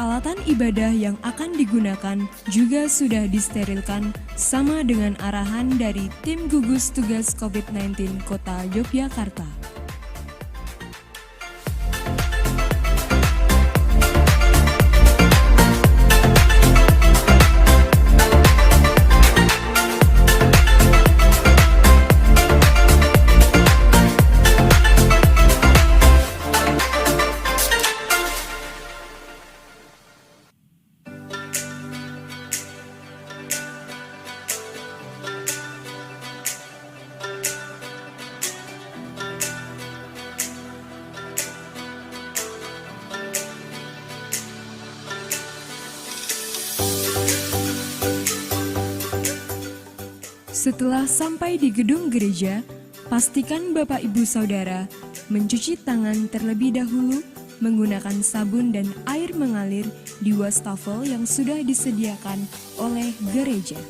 peralatan ibadah yang akan digunakan juga sudah disterilkan sama dengan arahan dari tim gugus tugas COVID-19 Kota Yogyakarta. Setelah sampai di gedung gereja, pastikan Bapak Ibu Saudara mencuci tangan terlebih dahulu menggunakan sabun dan air mengalir di wastafel yang sudah disediakan oleh gereja.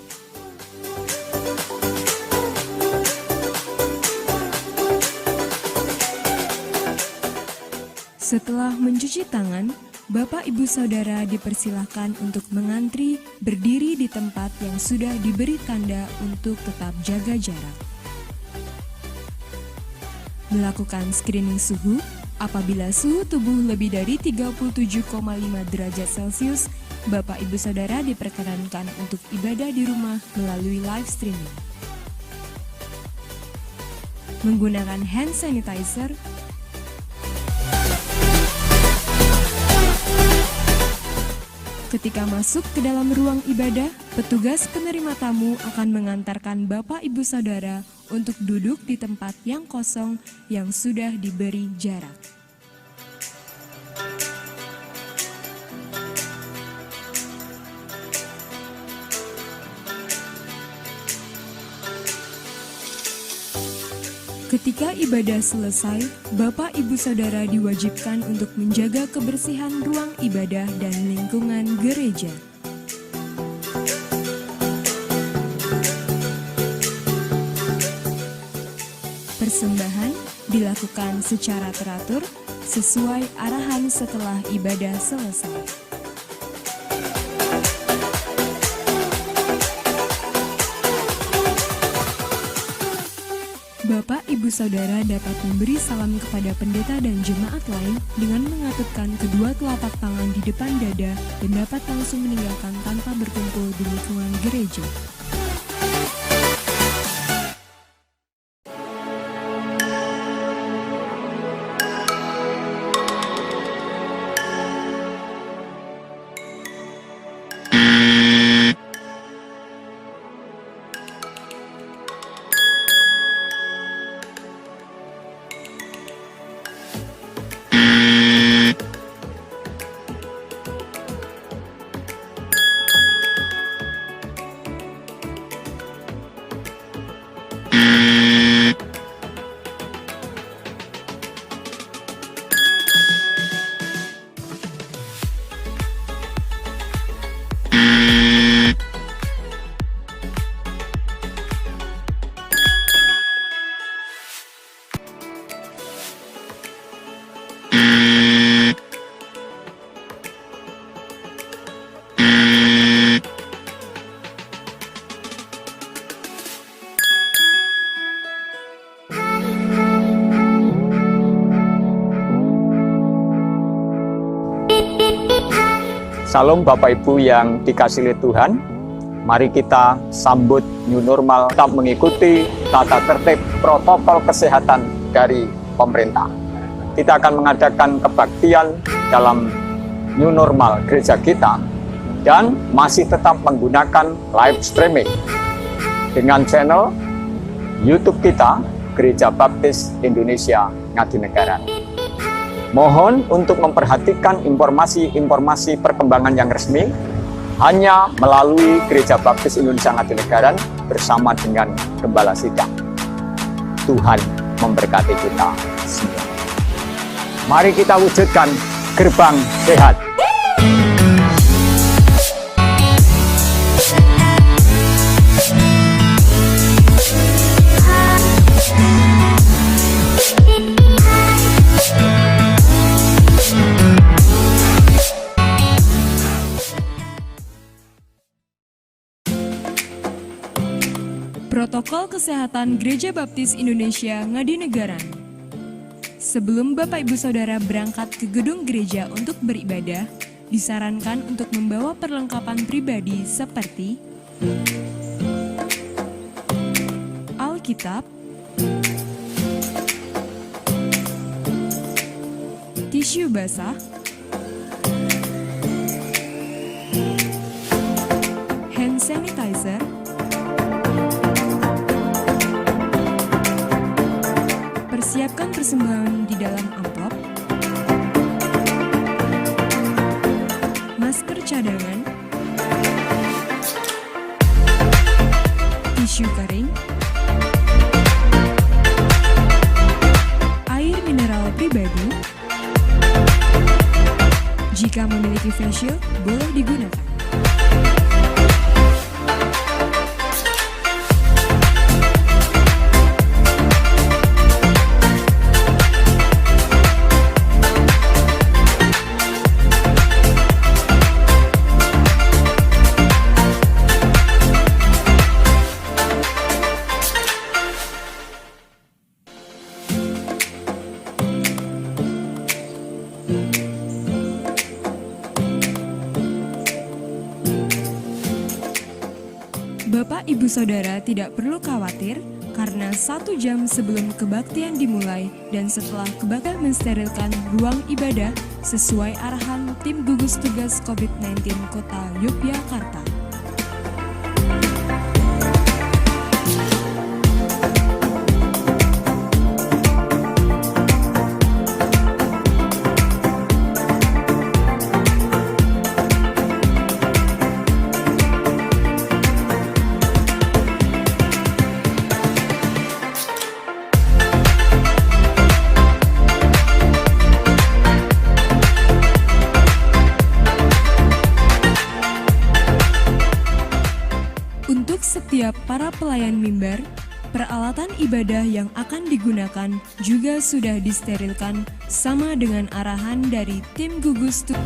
Setelah mencuci tangan, Bapak Ibu Saudara dipersilahkan untuk mengantri berdiri di tempat yang sudah diberi tanda untuk tetap jaga jarak. Melakukan screening suhu, apabila suhu tubuh lebih dari 37,5 derajat Celcius, Bapak Ibu Saudara diperkenankan untuk ibadah di rumah melalui live streaming. Menggunakan hand sanitizer, ketika masuk ke dalam ruang ibadah, petugas penerima tamu akan mengantarkan Bapak Ibu Saudara untuk duduk di tempat yang kosong yang sudah diberi jarak. Ketika ibadah selesai, Bapak Ibu Saudara diwajibkan untuk menjaga kebersihan ruang ibadah dan lingkungan gereja. Persembahan dilakukan secara teratur sesuai arahan setelah ibadah selesai. Bapak Ibu Saudara dapat memberi salam kepada pendeta dan jemaat lain dengan mengatupkan kedua telapak tangan di depan dada dan dapat langsung meninggalkan tanpa berkumpul di lingkungan gereja. Salam Bapak Ibu yang dikasihi Tuhan, mari kita sambut new normal, tetap mengikuti tata tertib protokol kesehatan dari pemerintah. Kita akan mengadakan kebaktian dalam new normal gereja kita dan masih tetap menggunakan live streaming dengan channel YouTube kita, Gereja Baptis Indonesia Ngadinegaran. Mohon untuk memperhatikan informasi-informasi perkembangan yang resmi hanya melalui Gereja Baptis Indonesia Ngadinegaran bersama dengan Gembala Sidang. Tuhan memberkati kita semua. Mari kita wujudkan gerbang sehat. Protokol Kesehatan Gereja Baptis Indonesia Ngadinegara. Sebelum Bapak Ibu Saudara berangkat ke gedung gereja untuk beribadah, disarankan untuk membawa perlengkapan pribadi seperti Alkitab, tisu basah, hand sanitizer, persiapkan persembahan di dalam amplop, masker cadangan, tisu kering, air mineral pribadi. Jika memiliki face shield, boleh digunakan. Bapak Ibu Saudara tidak perlu khawatir karena 1 jam sebelum kebaktian dimulai dan setelah kebaktian mensterilkan ruang ibadah sesuai arahan tim gugus tugas COVID-19 Kota Yogyakarta. Untuk setiap para pelayan mimbar, peralatan ibadah yang akan digunakan juga sudah disterilkan sama dengan arahan dari tim gugus tugas.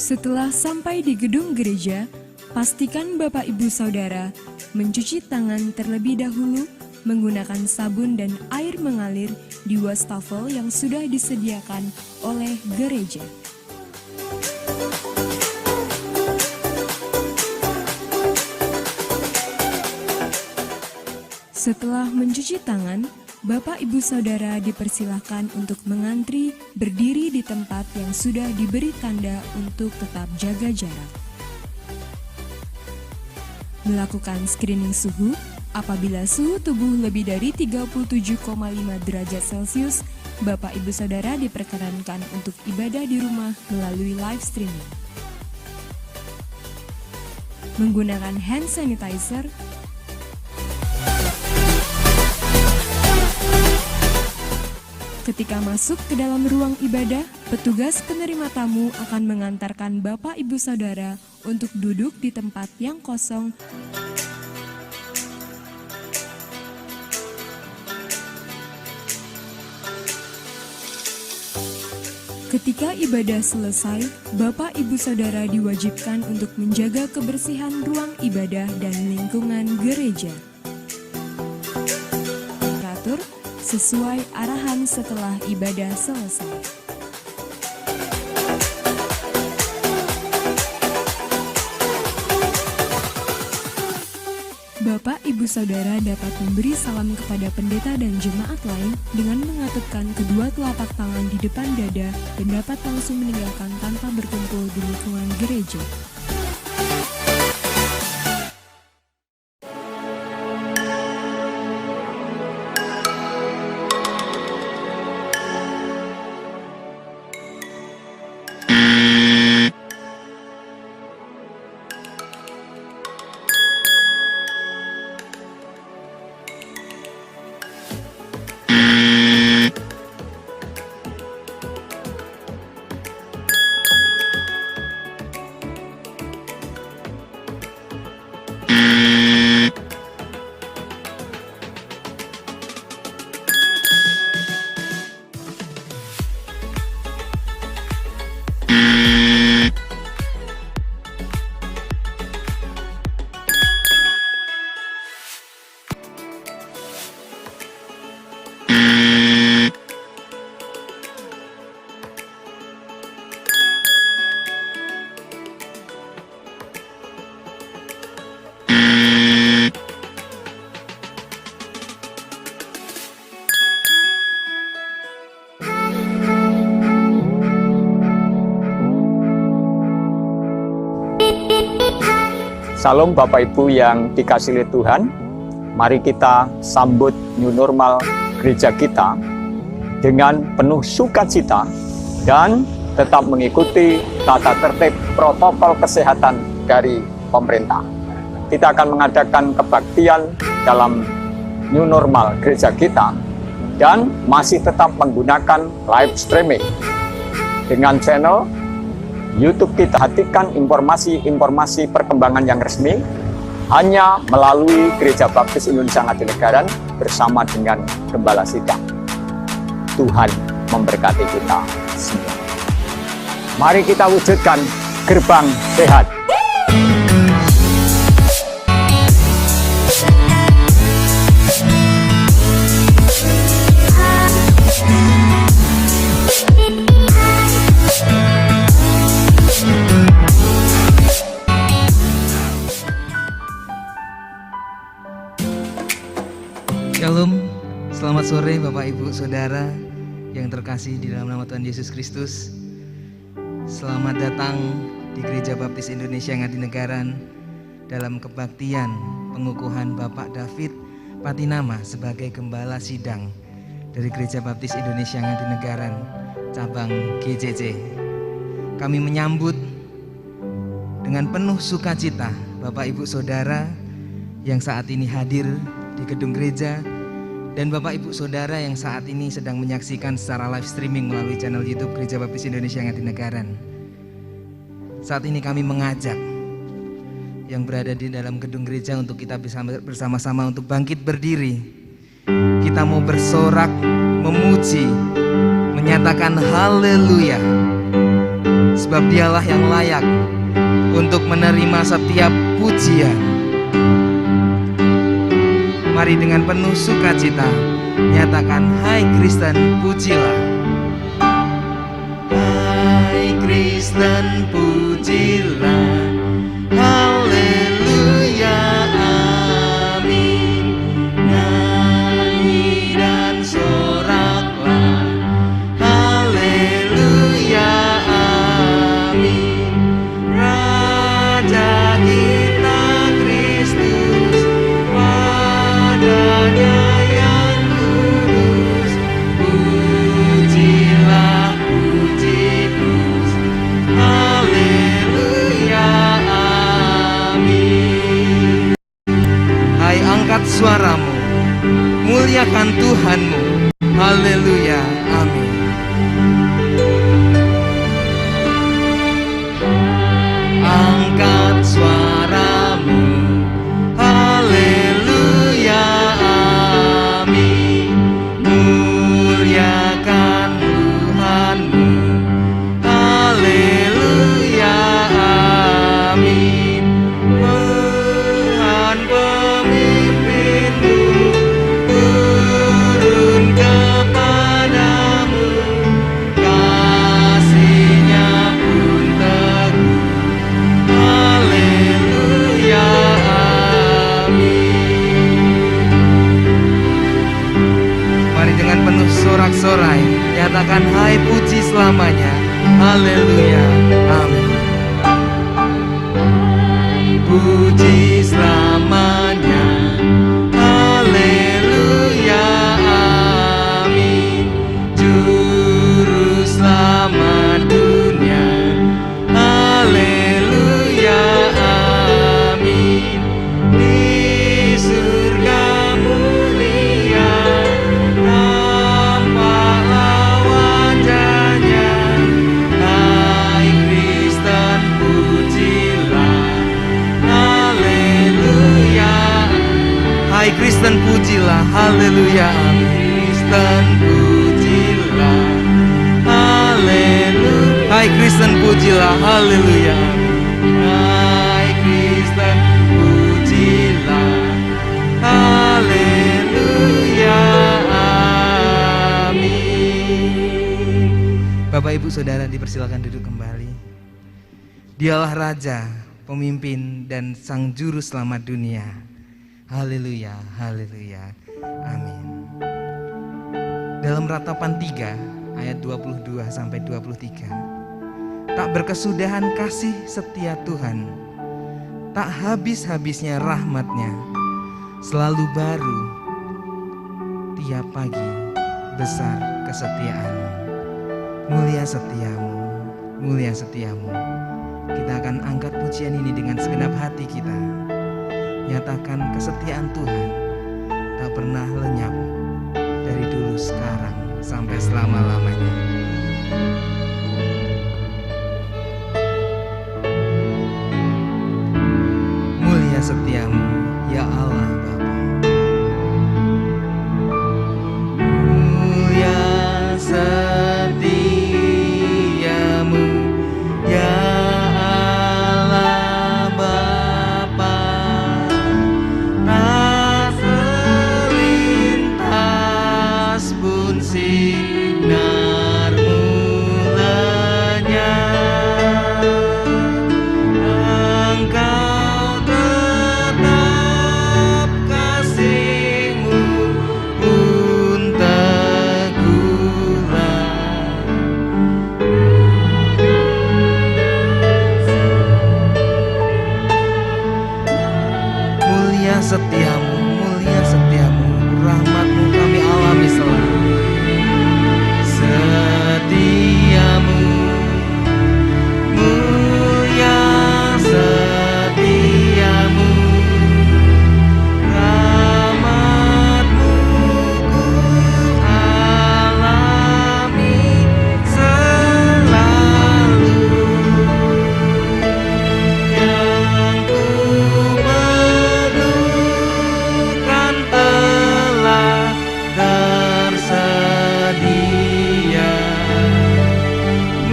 Setelah sampai di gedung gereja, pastikan Bapak Ibu Saudara mencuci tangan terlebih dahulu menggunakan sabun dan air mengalir di wastafel yang sudah disediakan oleh gereja. Setelah mencuci tangan, Bapak Ibu Saudara dipersilahkan untuk mengantri berdiri di tempat yang sudah diberi tanda untuk tetap jaga jarak. Melakukan screening suhu, apabila suhu tubuh lebih dari 37,5 derajat Celcius, Bapak Ibu Saudara diperkenankan untuk ibadah di rumah melalui live streaming. Menggunakan hand sanitizer, ketika masuk ke dalam ruang ibadah, petugas penerima tamu akan mengantarkan Bapak Ibu Saudara untuk duduk di tempat yang kosong. Ketika ibadah selesai, Bapak Ibu Saudara diwajibkan untuk menjaga kebersihan ruang ibadah dan lingkungan gereja. Teratur sesuai arahan setelah ibadah selesai. Bapak, Ibu, Saudara dapat memberi salam kepada pendeta dan jemaat lain dengan mengatupkan kedua telapak tangan di depan dada dan dapat langsung meninggalkan tanpa berkumpul di lingkungan gereja. Salam Bapak Ibu yang dikasihi Tuhan, mari kita sambut new normal gereja kita dengan penuh sukacita dan tetap mengikuti tata tertib protokol kesehatan dari pemerintah. Kita akan mengadakan kebaktian dalam new normal gereja kita dan masih tetap menggunakan live streaming dengan channel YouTube kita. Perhatikan informasi perkembangan yang resmi hanya melalui Gereja Baptis Indonesia Ngatinegara bersama dengan Gembala Sidang. Tuhan memberkati kita semua. Mari kita wujudkan gerbang sehat. Shalom, selamat sore Bapak Ibu Saudara yang terkasih di dalam nama Tuhan Yesus Kristus. Selamat datang di Gereja Baptis Indonesia Ngatinegara dalam kebaktian pengukuhan Bapak David Patinama sebagai Gembala Sidang dari Gereja Baptis Indonesia Ngatinegara cabang GCC. Kami menyambut dengan penuh sukacita Bapak Ibu Saudara yang saat ini hadir di gedung gereja dan Bapak Ibu Saudara yang saat ini sedang menyaksikan secara live streaming melalui channel YouTube Gereja Baptis Indonesia Ngatinegara. Saat ini kami mengajak yang berada di dalam gedung gereja untuk kita bisa bersama-sama untuk bangkit berdiri. Kita mau bersorak, memuji, menyatakan haleluya. Sebab Dialah yang layak untuk menerima setiap pujian. Mari dengan penuh sukacita nyatakan hai Kristen pujilah. Hai Kristen pujilah. Haleluya amin. Nyanyi dan soraklah. Haleluya amin. Raja kita Kristus padanya yang kudus, pujilah puji terus. Haleluya amin. Hai angkat suaramu, muliakan Tuhanmu. Haleluya amin. Angkat suaramu, haleluya amin. Muliakan Tuhanmu, haleluya amin. Tuhan pemimpinmu, turun kepadamu, kasih-Nya pun teguh. Haleluya amin. Mari dengan penuh sorak-sorai nyatakan hai puji selamanya. Haleluya amin. Puji selamanya. Haleluya amin. Juru selamat dunia. Haleluya amin. Di surga mulia nampaklah wajahnya. Hai Kristen pujilah. Haleluya. Hai Kristen pujilah. Haleluya amin. Kristen pujilah. Haleluya. Hai Kristen pujilah. Haleluya amin. Hai Kristen pujilah. Haleluya amin. Bapak Ibu Saudara dipersilakan duduk kembali. Dialah Raja, Pemimpin dan Sang Juru Selamat dunia. Haleluya, haleluya, amin. Dalam Ratapan 3 ayat 22 sampai 23. Tak berkesudahan kasih setia Tuhan, tak habis-habisnya rahmat-Nya, selalu baru tiap pagi, besar kesetiaan-Mu. Mulia setiamu, mulia setiamu. Kita akan angkat pujian ini dengan segenap hati kita. Nyatakan kesetiaan Tuhan tak pernah lenyap dari dulu, sekarang, sampai selama-lamanya. Mulia setiamu, ya Allah Bapa. Mulia setiamu, ya Allah Bapa. Tak selintas pun sinar-Mu lenyap. Engkau tetap kasih-Mu pun teguhlah. Mulia setiamu, mulia setiamu, rahmat-Mu kami alami selalu. Setiamu, mulia setiamu, rahmat-Mu ku alami selalu. Yang ku perlukan telah tersedia.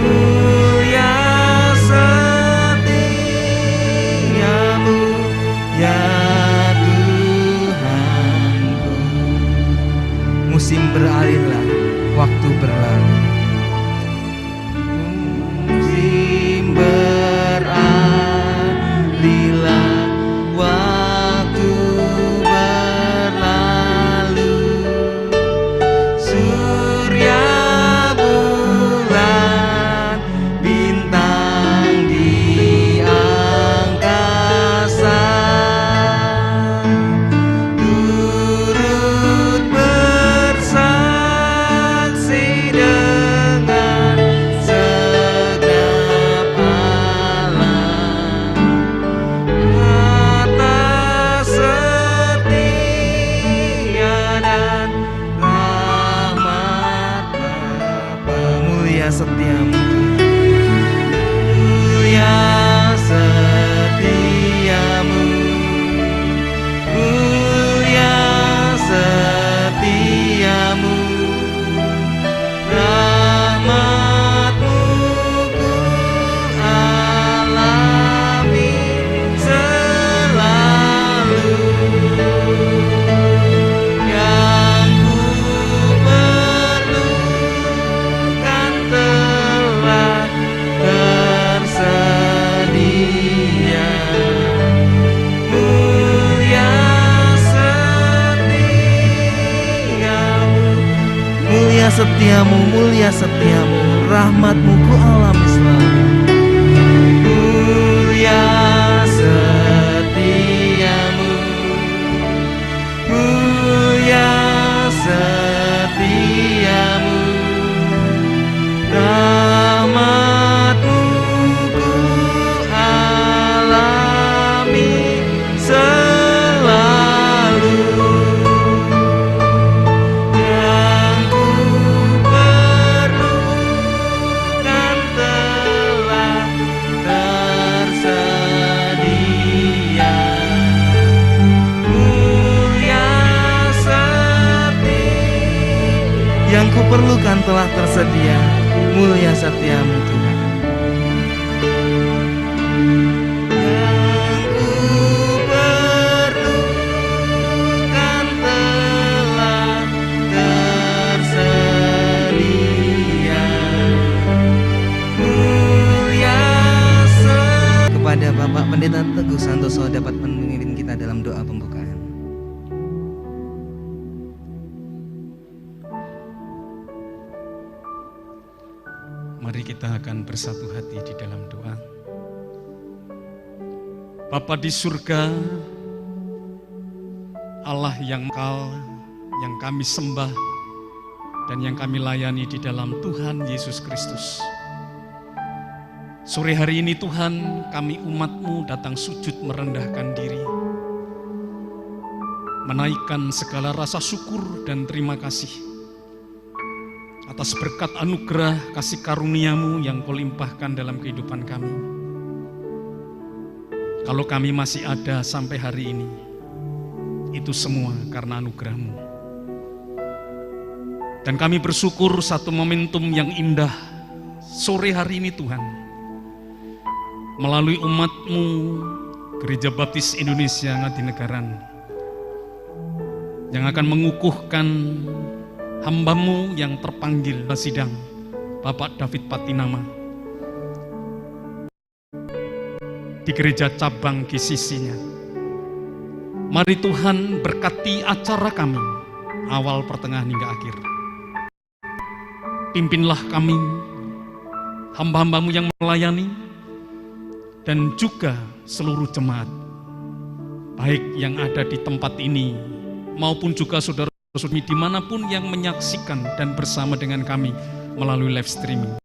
Mulia setiamu, ya Tuhanku. Musim beralihlah, waktu berlalu. Musim beralihlah, waktu berlalu. Surya, bulan, bintang di angkasa turut bersaksi dengan segenap alam atas setia dan rahmat Bapa. Mulia setiamu, mulia setiamu, mulia setiamu, rahmat-Mu ku alami selalu. Yang ku perlukan telah tersedia. Mulia setiamu, mulia setiamu, mulia setiamu, rahmat-Mu ku alami selalu. Mulia setiamu, mulia setiamu, rahmat-Mu ku alami selalu. Yang ku perlukan telah tersedia. Mulia setiamu, yang ku perlukan telah tersedia. Mulia setiamu Tuhan. Yang ku perlukan telah tersedia. Mulia kepada Bapak Pendeta Teguh Santoso dapat memimpin kita dalam doa pembukaan. Mari kita akan bersatu hati di dalam doa. Bapa di surga, Allah yang kekal, yang kami sembah dan yang kami layani di dalam Tuhan Yesus Kristus. Sore hari ini Tuhan, kami umat-Mu datang sujud merendahkan diri, menaikkan segala rasa syukur dan terima kasih atas berkat anugerah kasih karunia-Mu yang Kau limpahkan dalam kehidupan kami. Kalau kami masih ada sampai hari ini, itu semua karena anugerah-Mu. Dan kami bersyukur satu momentum yang indah sore hari ini Tuhan, melalui umat-Mu Gereja Baptis Indonesia Ngadinegara, yang akan mengukuhkan hamba-Mu yang terpanggil sidang, Bapak David Patinama, di gereja cabang GCC-nya. Mari Tuhan berkati acara kami, awal, pertengahan, hingga akhir. Pimpinlah kami, hamba-hamba-Mu yang melayani, dan juga seluruh jemaat, baik yang ada di tempat ini, maupun juga saudara-saudari dimanapun yang menyaksikan dan bersama dengan kami melalui live streaming.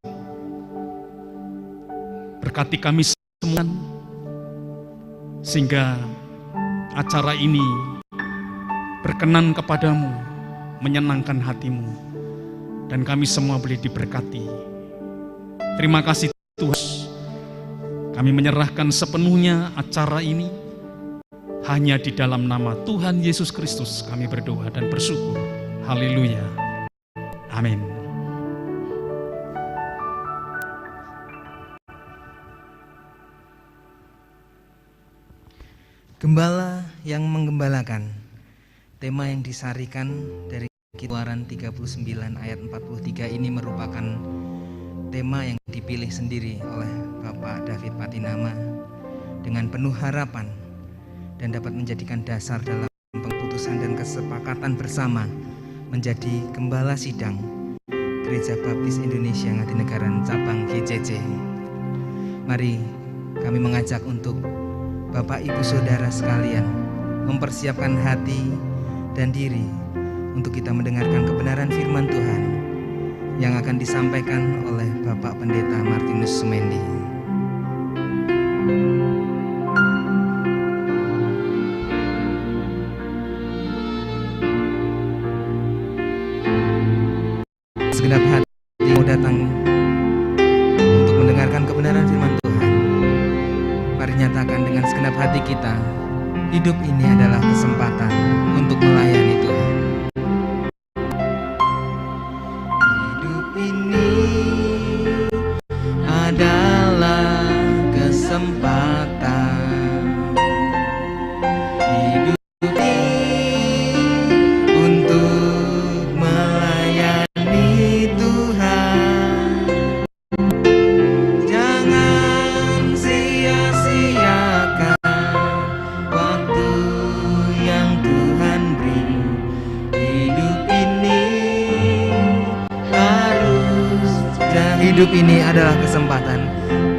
Berkati kami semua, sehingga acara ini berkenan kepadamu, menyenangkan hatimu, dan kami semua boleh diberkati. Terima kasih Tuhan. Kami menyerahkan sepenuhnya acara ini hanya di dalam nama Tuhan Yesus Kristus kami berdoa dan bersyukur. Haleluya. Amin. Gembala yang menggembalakan. Tema yang disarikan dari Keluaran 39 ayat 43 ini merupakan tema yang dipilih sendiri oleh Bapak David Patinama dengan penuh harapan dan dapat menjadikan dasar dalam keputusan dan kesepakatan bersama menjadi Gembala Sidang Gereja Baptis Indonesia Ngadinegara cabang GCC. Mari kami mengajak untuk Bapak Ibu Saudara sekalian mempersiapkan hati dan diri untuk kita mendengarkan kebenaran firman Tuhan yang akan disampaikan oleh Bapak Pendeta Martinus Sumendi. Segenap hati mau datang untuk mendengarkan kebenaran firman Tuhan. Mari nyatakan dengan segenap hati kita, hidup ini adalah kesempatan untuk melayani Tuhan. Hidup ini adalah kesempatan. Hidup ini untuk melayani Tuhan. Jangan sia-siakan waktu yang Tuhan beri. Hidup ini adalah kesempatan.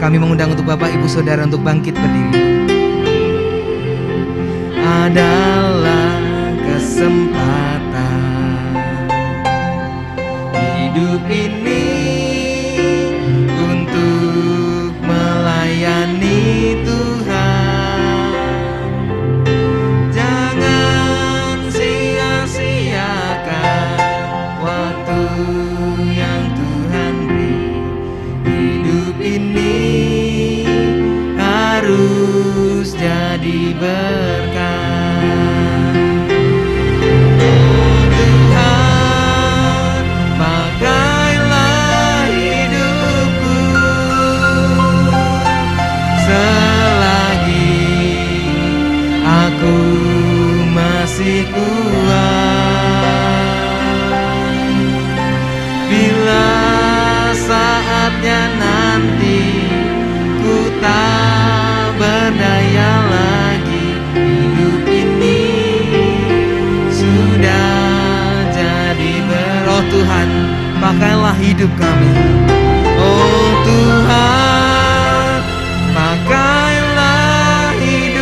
Kami mengundang untuk Bapak Ibu Saudara untuk bangkit berdiri. Adalah kesempatan. Hidup ini untuk melayani Tuhan. Jangan sia-siakan waktu yang Tuhan beri. Hidup ini harus jadi berkat. Oh Tuhan, pakailah hidupku selagi aku masih kuat. Bila saatnya nanti ku tak berdaya lagi, hidup ini sudah jadi oh Tuhan, pakailah hidup kami. Oh Tuhan, pakailah hidup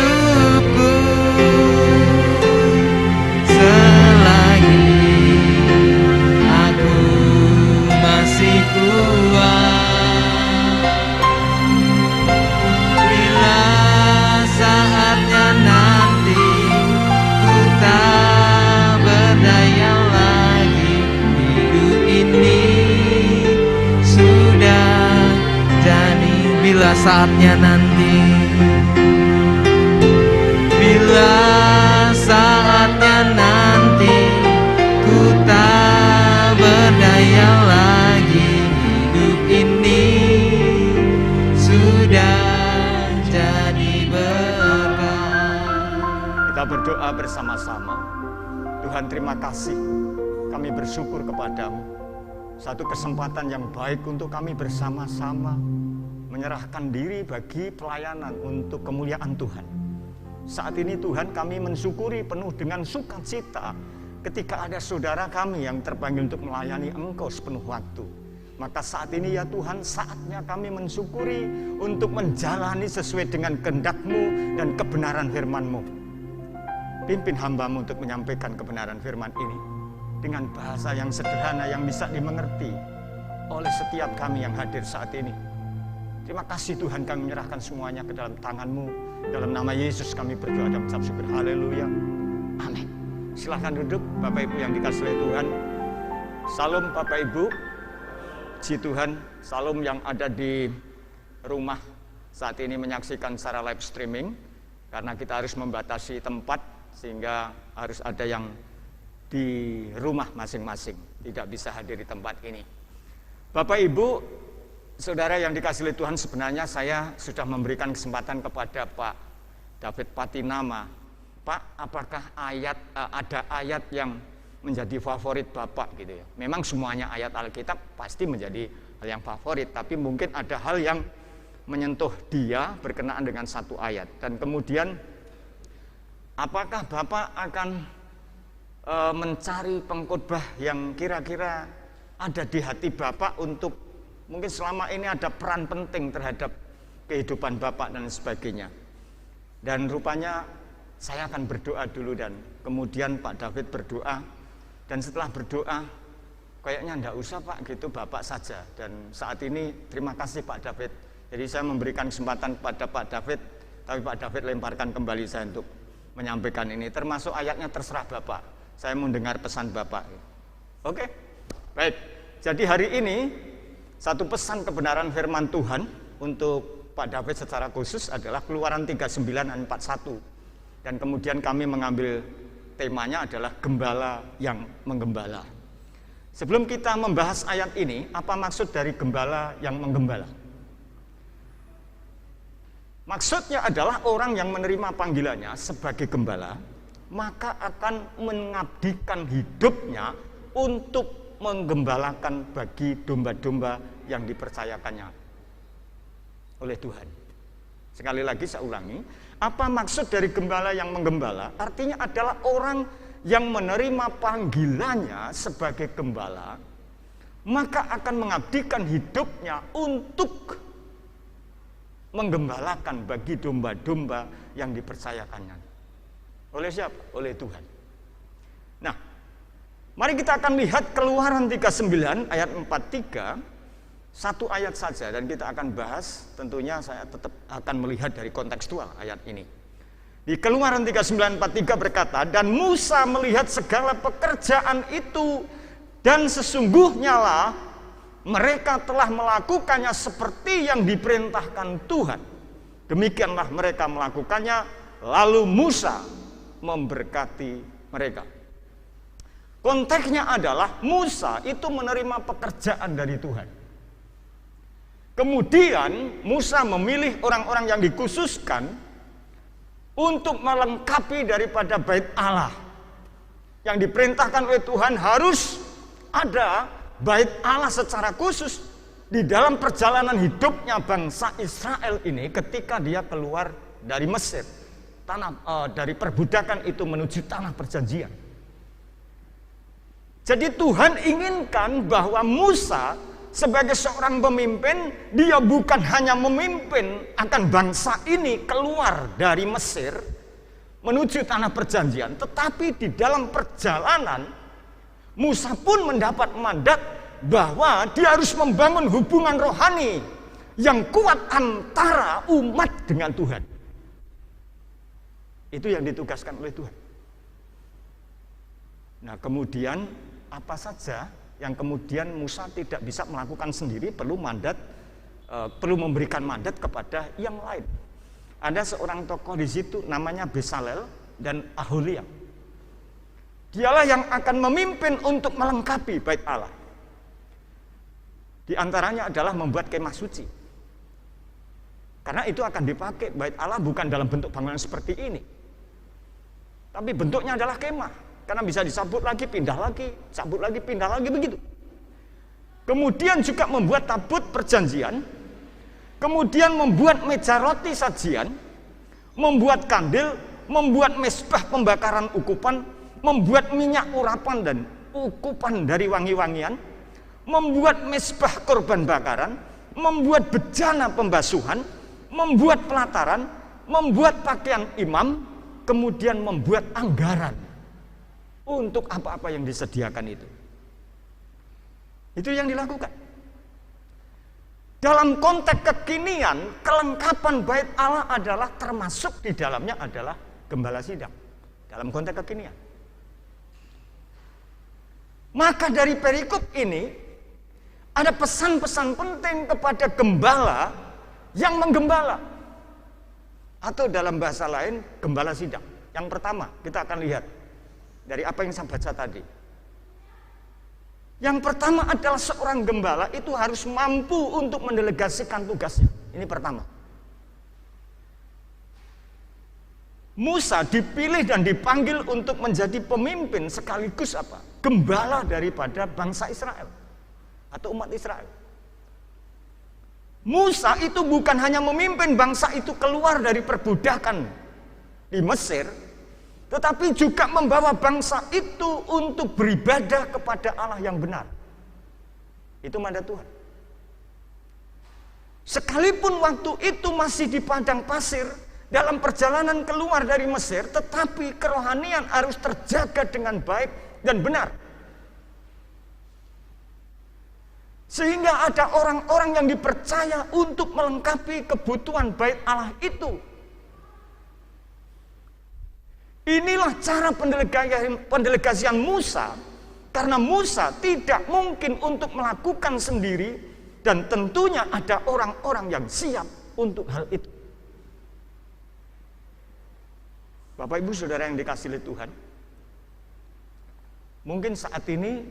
saatnya nanti, bila saatnya nanti ku tak berdaya lagi, hidup ini sudah jadi berkah. Kita berdoa bersama-sama. Tuhan, terima kasih, kami bersyukur kepadamu. Satu kesempatan yang baik untuk kami bersama-sama menyerahkan diri bagi pelayanan untuk kemuliaan Tuhan. Saat ini Tuhan, kami mensyukuri penuh dengan sukacita ketika ada saudara kami yang terpanggil untuk melayani Engkau sepenuh waktu. Maka saat ini ya Tuhan, saatnya kami mensyukuri untuk menjalani sesuai dengan kehendak-Mu dan kebenaran firman-Mu. Pimpin hamba-Mu untuk menyampaikan kebenaran firman ini dengan bahasa yang sederhana yang bisa dimengerti oleh setiap kami yang hadir saat ini. Terima kasih Tuhan, kami menyerahkan semuanya ke dalam tangan-Mu. Dalam nama Yesus kami berdoa dan mengucap syukur. Haleluya. Amin. Silahkan duduk Bapak Ibu yang dikasihi oleh Tuhan. Salam Bapak Ibu. Puji Tuhan. Salam yang ada di rumah saat ini menyaksikan secara live streaming. Karena kita harus membatasi tempat sehingga harus ada yang di rumah masing-masing, tidak bisa hadir di tempat ini. Bapak Ibu, saudara yang dikasihi oleh Tuhan, sebenarnya saya sudah memberikan kesempatan kepada Pak David Patinama. Pak, apakah ada ayat yang menjadi favorit Bapak gitu ya? Memang semuanya ayat Alkitab pasti menjadi hal yang favorit, tapi mungkin ada hal yang menyentuh dia berkenaan dengan satu ayat. Dan kemudian apakah Bapak akan mencari pengkhotbah yang kira-kira ada di hati Bapak untuk mungkin selama ini ada peran penting terhadap kehidupan Bapak dan sebagainya. Dan rupanya saya akan berdoa dulu dan kemudian Pak David berdoa. Dan setelah berdoa, kayaknya enggak usah Pak gitu, Bapak saja. Dan saat ini terima kasih Pak David. Jadi saya memberikan kesempatan kepada Pak David, tapi Pak David lemparkan kembali saya untuk menyampaikan ini. Termasuk ayatnya terserah Bapak. Saya mau dengar pesan Bapak. Oke? Baik. Jadi hari ini satu pesan kebenaran firman Tuhan untuk Pak David secara khusus adalah Keluaran 39 dan 41. Dan kemudian kami mengambil temanya adalah gembala yang menggembala. Sebelum kita membahas ayat ini, apa maksud dari gembala yang menggembala? Maksudnya adalah orang yang menerima panggilannya sebagai gembala, maka akan mengabdikan hidupnya untuk menggembalakan bagi domba-domba yang dipercayakannya oleh Tuhan. Sekali lagi saya ulangi, apa maksud dari gembala yang menggembala? Artinya adalah orang yang menerima panggilannya sebagai gembala, maka akan mengabdikan hidupnya untuk menggembalakan bagi domba-domba yang dipercayakannya. Oleh siapa? Oleh Tuhan. Nah, mari kita akan lihat Keluaran 39 ayat 43, satu ayat saja, dan kita akan bahas, tentunya saya tetap akan melihat dari kontekstual ayat ini. Di Keluaran 39:43 berkata, dan Musa melihat segala pekerjaan itu, dan sesungguhnya lah mereka telah melakukannya seperti yang diperintahkan Tuhan. Demikianlah mereka melakukannya, lalu Musa memberkati mereka. Konteksnya adalah Musa itu menerima pekerjaan dari Tuhan. Kemudian Musa memilih orang-orang yang dikhususkan untuk melengkapi daripada bait Allah. Yang diperintahkan oleh Tuhan harus ada bait Allah secara khusus di dalam perjalanan hidupnya bangsa Israel ini ketika dia keluar dari Mesir. Dari perbudakan itu menuju tanah perjanjian. Jadi Tuhan inginkan bahwa Musa sebagai seorang pemimpin, dia bukan hanya memimpin akan bangsa ini keluar dari Mesir menuju tanah perjanjian, tetapi di dalam perjalanan Musa pun mendapat mandat bahwa dia harus membangun hubungan rohani yang kuat antara umat dengan Tuhan. Itu yang ditugaskan oleh Tuhan. Nah, kemudian apa saja yang kemudian Musa tidak bisa melakukan sendiri, perlu mandat perlu memberikan mandat kepada yang lain. Ada seorang tokoh di situ namanya Besalel dan Aholiab. Dialah yang akan memimpin untuk melengkapi bait Allah. Di antaranya adalah membuat kemah suci. Karena itu akan dipakai bait Allah bukan dalam bentuk bangunan seperti ini. Tapi bentuknya adalah kemah. Karena bisa disabut lagi, pindah lagi, sabut lagi, pindah lagi, begitu. Kemudian juga membuat tabut perjanjian, kemudian membuat meja roti sajian, membuat kandil, membuat mezbah pembakaran ukupan, membuat minyak urapan dan ukupan dari wangi-wangian, membuat mezbah korban bakaran, membuat bejana pembasuhan, membuat pelataran, membuat pakaian imam, kemudian membuat anggaran untuk apa-apa yang disediakan itu. Itu yang dilakukan. Dalam konteks kekinian, kelengkapan bait Allah adalah termasuk di dalamnya adalah gembala sidang. Dalam konteks kekinian. Maka dari perikop ini, ada pesan-pesan penting kepada gembala yang menggembala. Atau dalam bahasa lain, gembala sidang. Yang pertama, kita akan lihat dari apa yang saya baca tadi. Yang pertama adalah seorang gembala itu harus mampu untuk mendelegasikan tugasnya. Ini pertama. Musa dipilih dan dipanggil untuk menjadi pemimpin sekaligus apa? Gembala daripada bangsa Israel atau umat Israel. Musa itu bukan hanya memimpin bangsa itu keluar dari perbudakan di Mesir, tetapi juga membawa bangsa itu untuk beribadah kepada Allah yang benar. Itu mandat Tuhan. Sekalipun waktu itu masih di padang pasir, dalam perjalanan keluar dari Mesir, tetapi kerohanian harus terjaga dengan baik dan benar. Sehingga ada orang-orang yang dipercaya untuk melengkapi kebutuhan bait Allah itu. Inilah cara pendelegasian Musa, karena Musa tidak mungkin untuk melakukan sendiri, dan tentunya ada orang-orang yang siap untuk hal itu. Bapak Ibu Saudara yang dikasihi oleh Tuhan, mungkin saat ini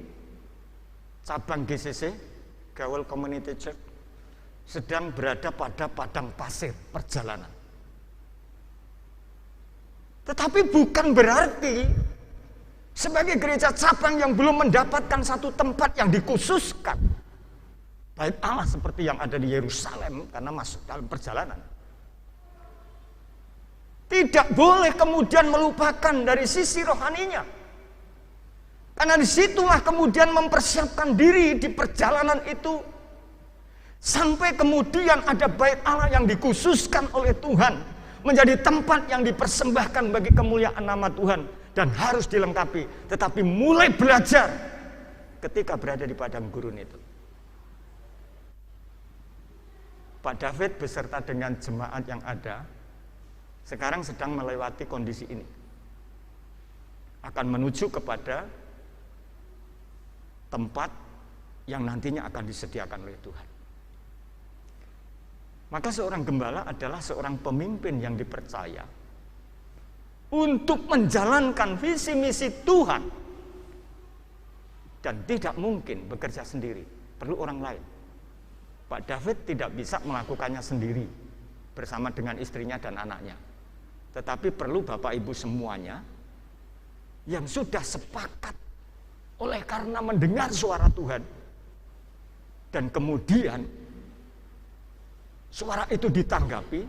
cabang GCC, Gaul Community Church, sedang berada pada padang pasir perjalanan. Tetapi bukan berarti sebagai gereja cabang yang belum mendapatkan satu tempat yang dikhususkan bait Allah seperti yang ada di Yerusalem karena masuk dalam perjalanan. Tidak boleh kemudian melupakan dari sisi rohaninya. Karena disitulah kemudian mempersiapkan diri di perjalanan itu sampai kemudian ada bait Allah yang dikhususkan oleh Tuhan, menjadi tempat yang dipersembahkan bagi kemuliaan nama Tuhan dan harus dilengkapi. Tetapi mulai belajar ketika berada di padang gurun itu. Pak David beserta dengan jemaat yang ada sekarang sedang melewati kondisi ini. Akan menuju kepada tempat yang nantinya akan disediakan oleh Tuhan. Maka seorang gembala adalah seorang pemimpin yang dipercaya untuk menjalankan visi misi Tuhan dan tidak mungkin bekerja sendiri, perlu orang lain. Pak David tidak bisa melakukannya sendiri bersama dengan istrinya dan anaknya, tetapi perlu Bapak Ibu semuanya yang sudah sepakat oleh karena mendengar suara Tuhan dan kemudian suara itu ditanggapi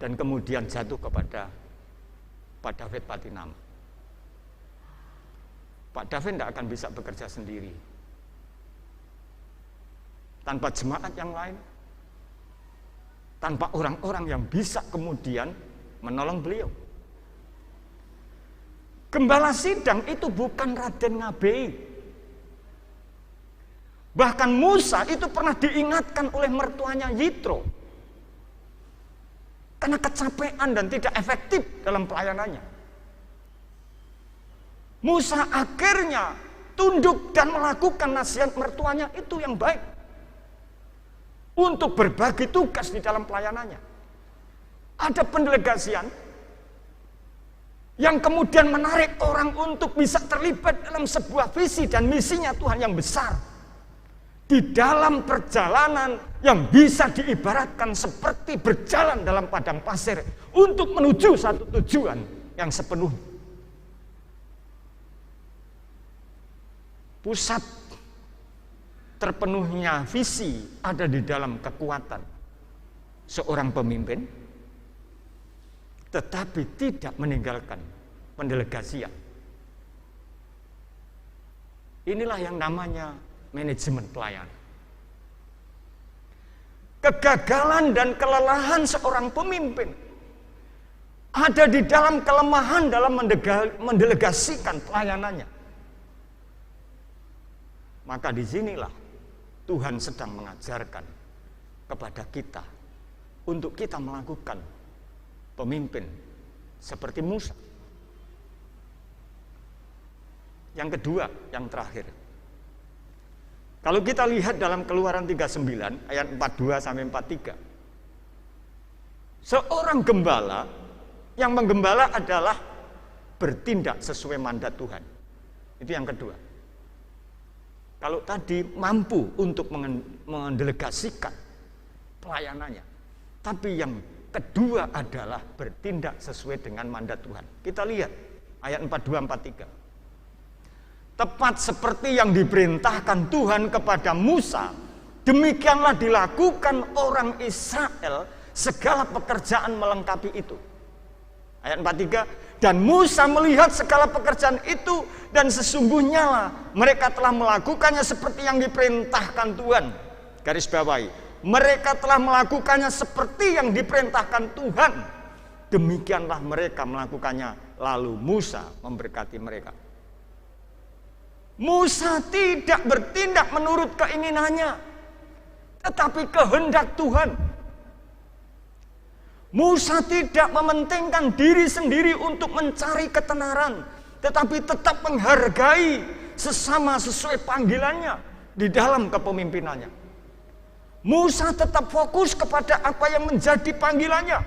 dan kemudian jatuh kepada Pak David Patinama. Pak David tidak akan bisa bekerja sendiri tanpa jemaat yang lain, tanpa orang-orang yang bisa kemudian menolong beliau. Gembala sidang itu bukan Raden Ngabei. Bahkan Musa itu pernah diingatkan oleh mertuanya Yitro karena kecapean dan tidak efektif dalam pelayanannya. Musa akhirnya tunduk dan melakukan nasihat mertuanya itu yang baik. untuk berbagi tugas di dalam pelayanannya. Ada pendelegasian yang kemudian menarik orang untuk bisa terlibat dalam sebuah visi dan misinya Tuhan yang besar. Di dalam perjalanan yang bisa diibaratkan seperti berjalan dalam padang pasir untuk menuju satu tujuan yang sepenuhnya. Pusat terpenuhnya visi ada di dalam kekuatan seorang pemimpin, tetapi tidak meninggalkan pendelegasian. Inilah yang namanya manajemen pelayanan. Kegagalan dan kelelahan seorang pemimpin ada di dalam kelemahan dalam mendelegasikan pelayanannya. Maka disinilah Tuhan sedang mengajarkan kepada kita untuk kita melakukan pemimpin seperti Musa. Yang kedua, yang terakhir. Kalau kita lihat dalam Keluaran 39 ayat 42 sampai 43. Seorang gembala yang menggembala adalah bertindak sesuai mandat Tuhan. Itu yang kedua. Kalau tadi mampu untuk mendelegasikan pelayanannya. Tapi yang kedua adalah bertindak sesuai dengan mandat Tuhan. Kita lihat ayat 42-43. Tepat seperti yang diperintahkan Tuhan kepada Musa, demikianlah dilakukan orang Israel segala pekerjaan melengkapi itu. Ayat 43. Dan Musa melihat segala pekerjaan itu, dan sesungguhnya lah mereka telah melakukannya seperti yang diperintahkan Tuhan. Garis bawahi, mereka telah melakukannya seperti yang diperintahkan Tuhan. Demikianlah mereka melakukannya. Lalu Musa memberkati mereka. Musa tidak bertindak menurut keinginannya, tetapi kehendak Tuhan. Musa tidak mementingkan diri sendiri untuk mencari ketenaran, tetapi tetap menghargai sesama sesuai panggilannya di dalam kepemimpinannya. Musa tetap fokus kepada apa yang menjadi panggilannya.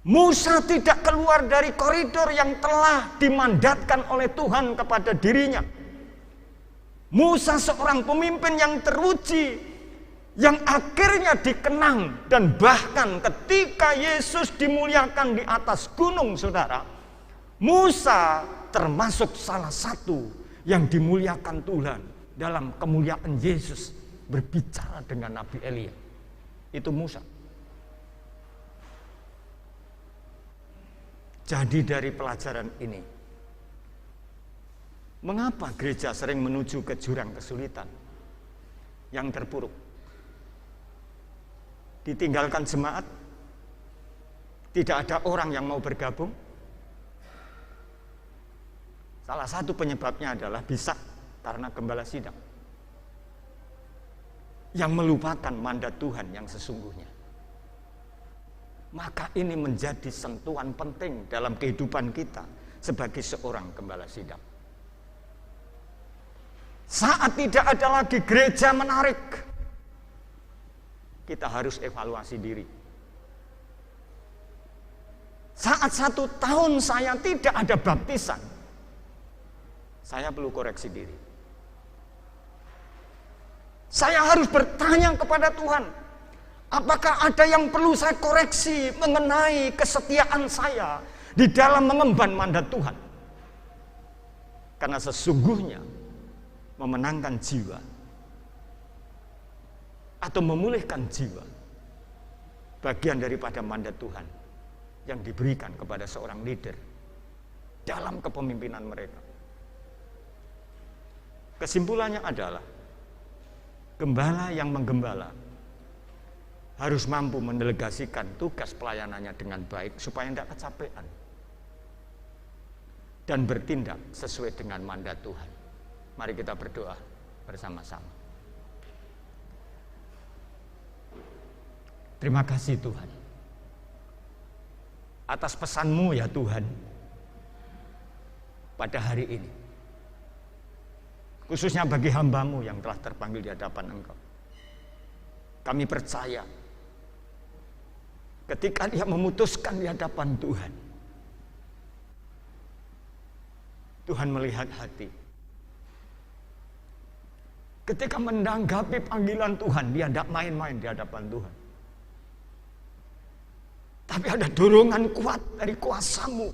Musa tidak keluar dari koridor yang telah dimandatkan oleh Tuhan kepada dirinya. Musa seorang pemimpin yang teruji, yang akhirnya dikenang, dan bahkan ketika Yesus dimuliakan di atas gunung, saudara, Musa termasuk salah satu yang dimuliakan Tuhan dalam kemuliaan Yesus berbicara dengan Nabi Elia. Itu Musa. Jadi dari pelajaran ini, mengapa gereja sering menuju ke jurang kesulitan yang terpuruk? Ditinggalkan jemaat, tidak ada orang yang mau bergabung. Salah satu penyebabnya adalah bisa karena gembala sidang yang melupakan mandat Tuhan yang sesungguhnya. Maka ini menjadi sentuhan penting dalam kehidupan kita sebagai seorang gembala sidang. Saat tidak ada lagi gereja menarik, kita harus evaluasi diri. Saat 1 tahun saya tidak ada baptisan, saya perlu koreksi diri. Saya harus bertanya kepada Tuhan, apakah ada yang perlu saya koreksi mengenai kesetiaan saya di dalam mengemban mandat Tuhan? Karena sesungguhnya memenangkan jiwa atau memulihkan jiwa bagian daripada mandat Tuhan yang diberikan kepada seorang leader dalam kepemimpinan mereka. Kesimpulannya adalah gembala yang menggembala harus mampu mendelegasikan tugas pelayanannya dengan baik supaya tidak kecapean dan bertindak sesuai dengan mandat Tuhan. Mari kita berdoa bersama-sama. Terima kasih Tuhan atas pesan-Mu ya Tuhan pada hari ini, khususnya bagi hamba-Mu yang telah terpanggil di hadapan Engkau. Kami percaya ketika dia memutuskan di hadapan Tuhan, Tuhan melihat hati. Ketika menanggapi panggilan Tuhan, dia tidak main-main di hadapan Tuhan. Tapi ada dorongan kuat dari kuasa-Mu.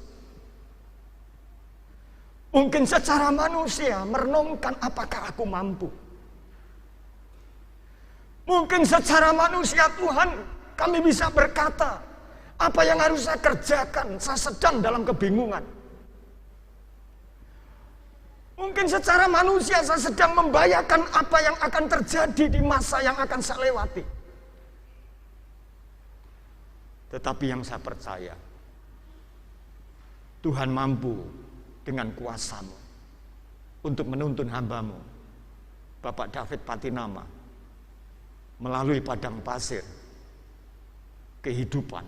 Mungkin secara manusia merenungkan apakah aku mampu. Mungkin secara manusia Tuhan kami bisa berkata, apa yang harus saya kerjakan, saya sedang dalam kebingungan. Mungkin secara manusia saya sedang membayangkan apa yang akan terjadi di masa yang akan saya lewati. Tetapi yang saya percaya, Tuhan mampu dengan kuasa-Mu untuk menuntun hamba-Mu, Bapak David Patinama, melalui padang pasir kehidupan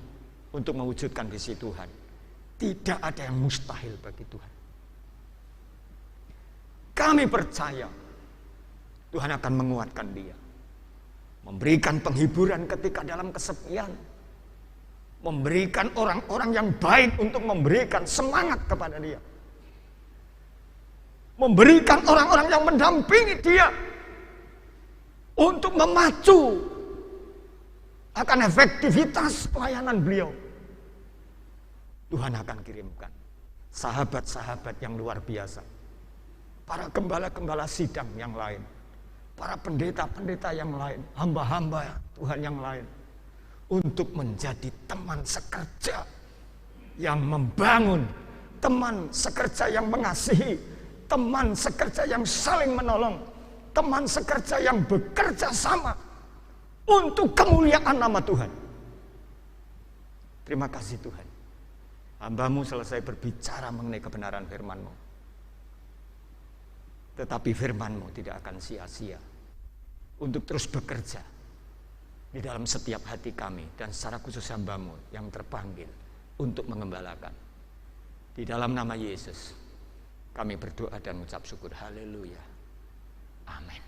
untuk mewujudkan visi Tuhan. Tidak ada yang mustahil bagi Tuhan. Kami percaya Tuhan akan menguatkan dia, memberikan penghiburan ketika dalam kesepian, memberikan orang-orang yang baik untuk memberikan semangat kepada dia, memberikan orang-orang yang mendampingi dia untuk memacu akan efektivitas pelayanan beliau. Tuhan akan kirimkan sahabat-sahabat yang luar biasa, para gembala-gembala sidang yang lain, para pendeta-pendeta yang lain, hamba-hamba Tuhan yang lain, untuk menjadi teman sekerja yang membangun, teman sekerja yang mengasihi, teman sekerja yang saling menolong, teman sekerja yang bekerja sama untuk kemuliaan nama Tuhan. Terima kasih Tuhan. Hamba-Mu selesai berbicara mengenai kebenaran firman-Mu. Tetapi firman-Mu tidak akan sia-sia untuk terus bekerja di dalam setiap hati kami, dan secara khusus hamba-Mu yang terpanggil untuk mengembalakan. Di dalam nama Yesus kami berdoa dan mengucap syukur. Haleluya. Amin.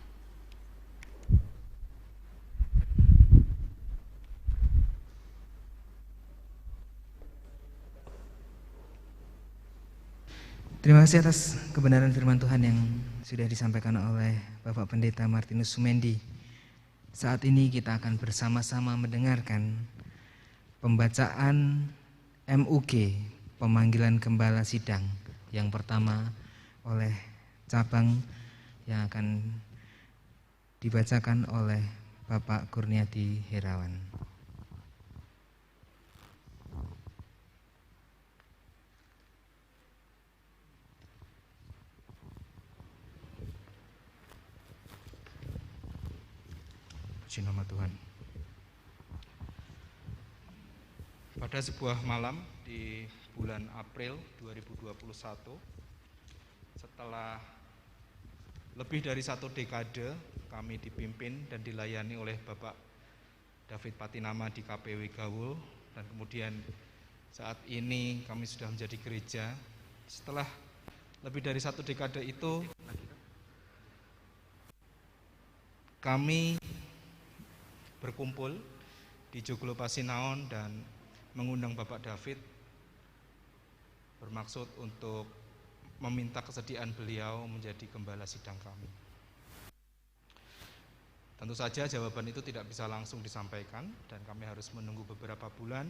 Terima kasih atas kebenaran firman Tuhan yang sudah disampaikan oleh Bapak Pendeta Martinus Sumendi. Saat ini kita akan bersama-sama mendengarkan pembacaan MUG, pemanggilan gembala sidang, yang pertama oleh cabang yang akan dibacakan oleh Bapak Kurniadi Herawan. Puji nama Tuhan. Pada sebuah malam di bulan April 2021, setelah lebih dari 1 dekade kami dipimpin dan dilayani oleh Bapak David Patinama di KPW Gawul, dan kemudian saat ini kami sudah menjadi gereja. Setelah lebih dari 1 dekade itu, kami berkumpul di Joglo Pasinaon dan mengundang Bapak David, bermaksud untuk meminta kesediaan beliau menjadi gembala sidang kami. Tentu saja jawaban itu tidak bisa langsung disampaikan dan kami harus menunggu beberapa bulan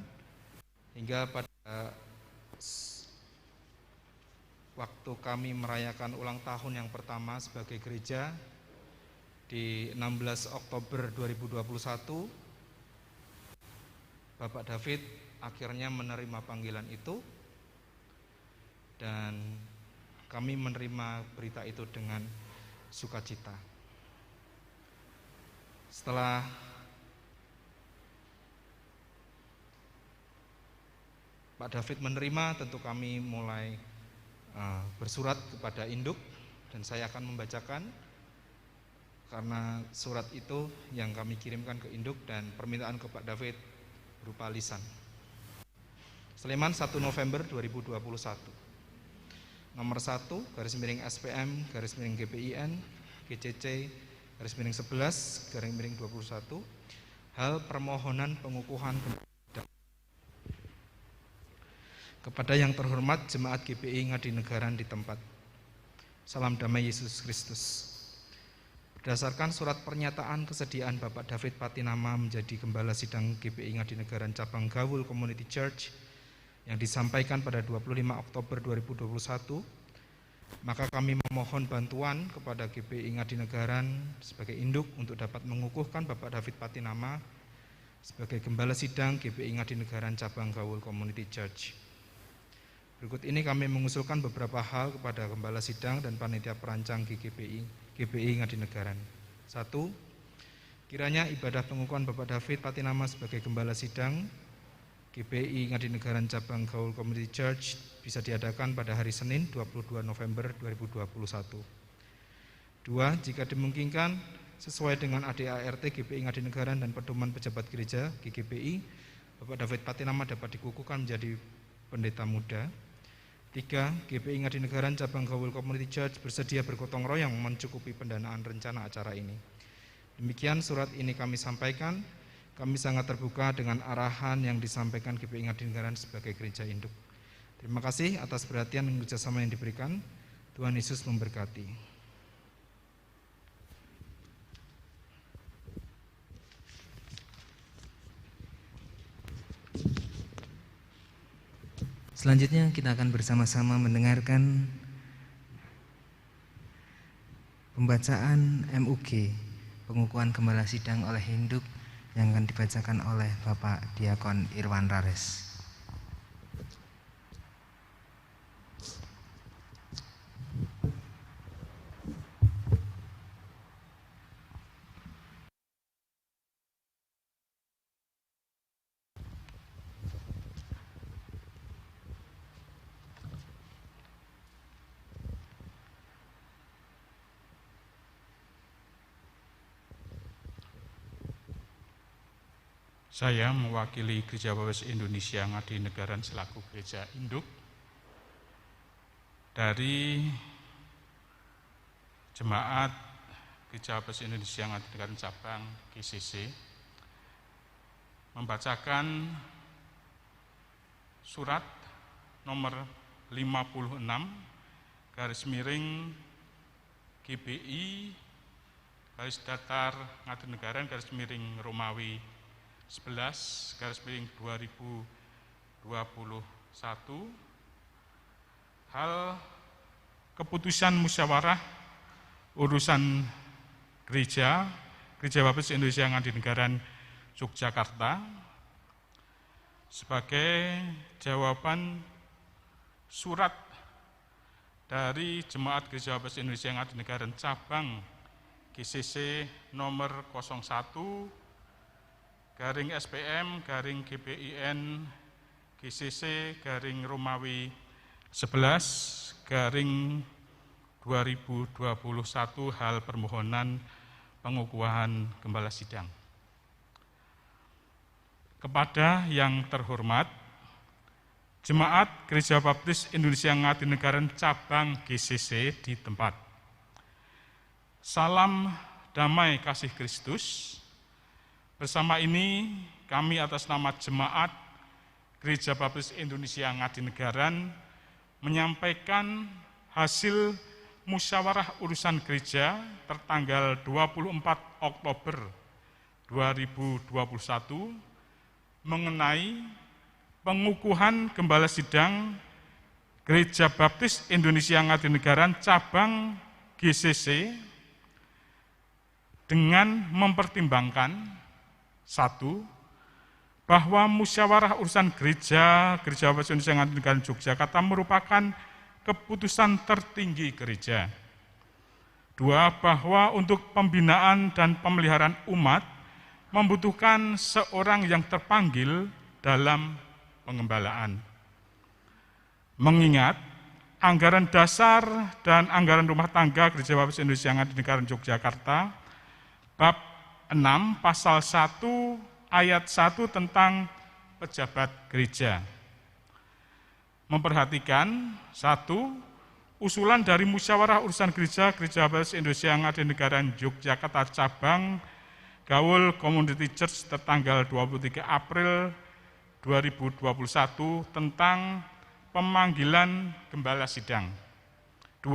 hingga pada waktu kami merayakan ulang tahun yang pertama sebagai gereja di 16 Oktober 2021, Bapak David akhirnya menerima panggilan itu dan kami menerima berita itu dengan sukacita. Setelah Pak David menerima, tentu kami mulai bersurat kepada induk, dan saya akan membacakan karena surat itu yang kami kirimkan ke induk dan permintaan ke Pak David berupa lisan. Sleman, 1 November 2021. Nomor 1, _SPM, _GPIN, GCC, _11, _21, hal permohonan pengukuhan kepada yang terhormat Jemaat GPI Ngadinegara di tempat. Salam damai Yesus Kristus. Berdasarkan surat pernyataan kesediaan Bapak David Patinama menjadi Gembala Sidang GPI Ngadinegara Cabang Gawul Community Church yang disampaikan pada 25 Oktober 2021, maka kami memohon bantuan kepada GPI Ngadinegara sebagai induk untuk dapat mengukuhkan Bapak David Patinama sebagai Gembala Sidang GPI Ngadinegara Cabang Gawul Community Church. Berikut ini kami mengusulkan beberapa hal kepada Gembala Sidang dan Panitia Perancang GPI Ngadinegara. 1. Kiranya ibadah pengukuhan Bapak David Patinama sebagai Gembala Sidang GPI Ngadinegara Cabang Gawul Community Church bisa diadakan pada hari Senin 22 November 2021. 2. Jika dimungkinkan sesuai dengan ADART GPI Ngadinegara dan Pedoman Pejabat Gereja GGPI, Bapak David Patinama dapat dikukuhkan menjadi pendeta muda. 3. GPI Ngadinegara Cabang Gawul Community Church bersedia bergotong royong mencukupi pendanaan rencana acara ini. Demikian surat ini kami sampaikan. Kami sangat terbuka dengan arahan yang disampaikan GPI Ngadinegara sebagai gereja induk. Terima kasih atas perhatian dan kerjasama yang diberikan. Tuhan Yesus memberkati. Selanjutnya kita akan bersama-sama mendengarkan pembacaan MUG, pengukuhan Gembala Sidang oleh induk, yang akan dibacakan oleh Bapak Diakon Irwan Rares. Saya mewakili Gereja Baptis Indonesia Ngadinegara selaku gereja induk dari Jemaat Gereja Baptis Indonesia Ngadinegara Cabang GCC membacakan surat nomor 56 GBI _Ngadinegara Romawi 11/2021 hal keputusan musyawarah urusan Gereja Baptis Indonesia Ngadinegara Yogyakarta sebagai jawaban surat dari Jemaat Gereja Baptis Indonesia Ngadinegara Cabang GCC nomor 01/SPM/GBIN GCC Romawi 11/2021 hal permohonan pengukuhan Gembala Sidang. Kepada yang terhormat Jemaat Gereja Baptis Indonesia Ngadinegara Cabang GCC di tempat. Salam damai kasih Kristus. Bersama ini kami atas nama Jemaat Gereja Baptis Indonesia Ngadinegara menyampaikan hasil musyawarah urusan gereja tertanggal 24 Oktober 2021 mengenai pengukuhan Gembala Sidang Gereja Baptis Indonesia Ngadinegara Cabang GCC dengan mempertimbangkan 1. Bahwa musyawarah urusan Gereja Baptis Indonesia Ngadinegara Yogyakarta merupakan keputusan tertinggi gereja. 2. Bahwa untuk pembinaan dan pemeliharaan umat membutuhkan seorang yang terpanggil dalam pengembalaan. Mengingat anggaran dasar dan anggaran rumah tangga Gereja Baptis Indonesia Ngadinegara Yogyakarta bab 6 pasal 1 ayat 1 tentang pejabat gereja. Memperhatikan 1. Usulan dari musyawarah urusan Gereja Baptis Indonesia Ngadinegara Yogyakarta Cabang Gaul Community Church tertanggal 23 April 2021 tentang pemanggilan gembala sidang. 2.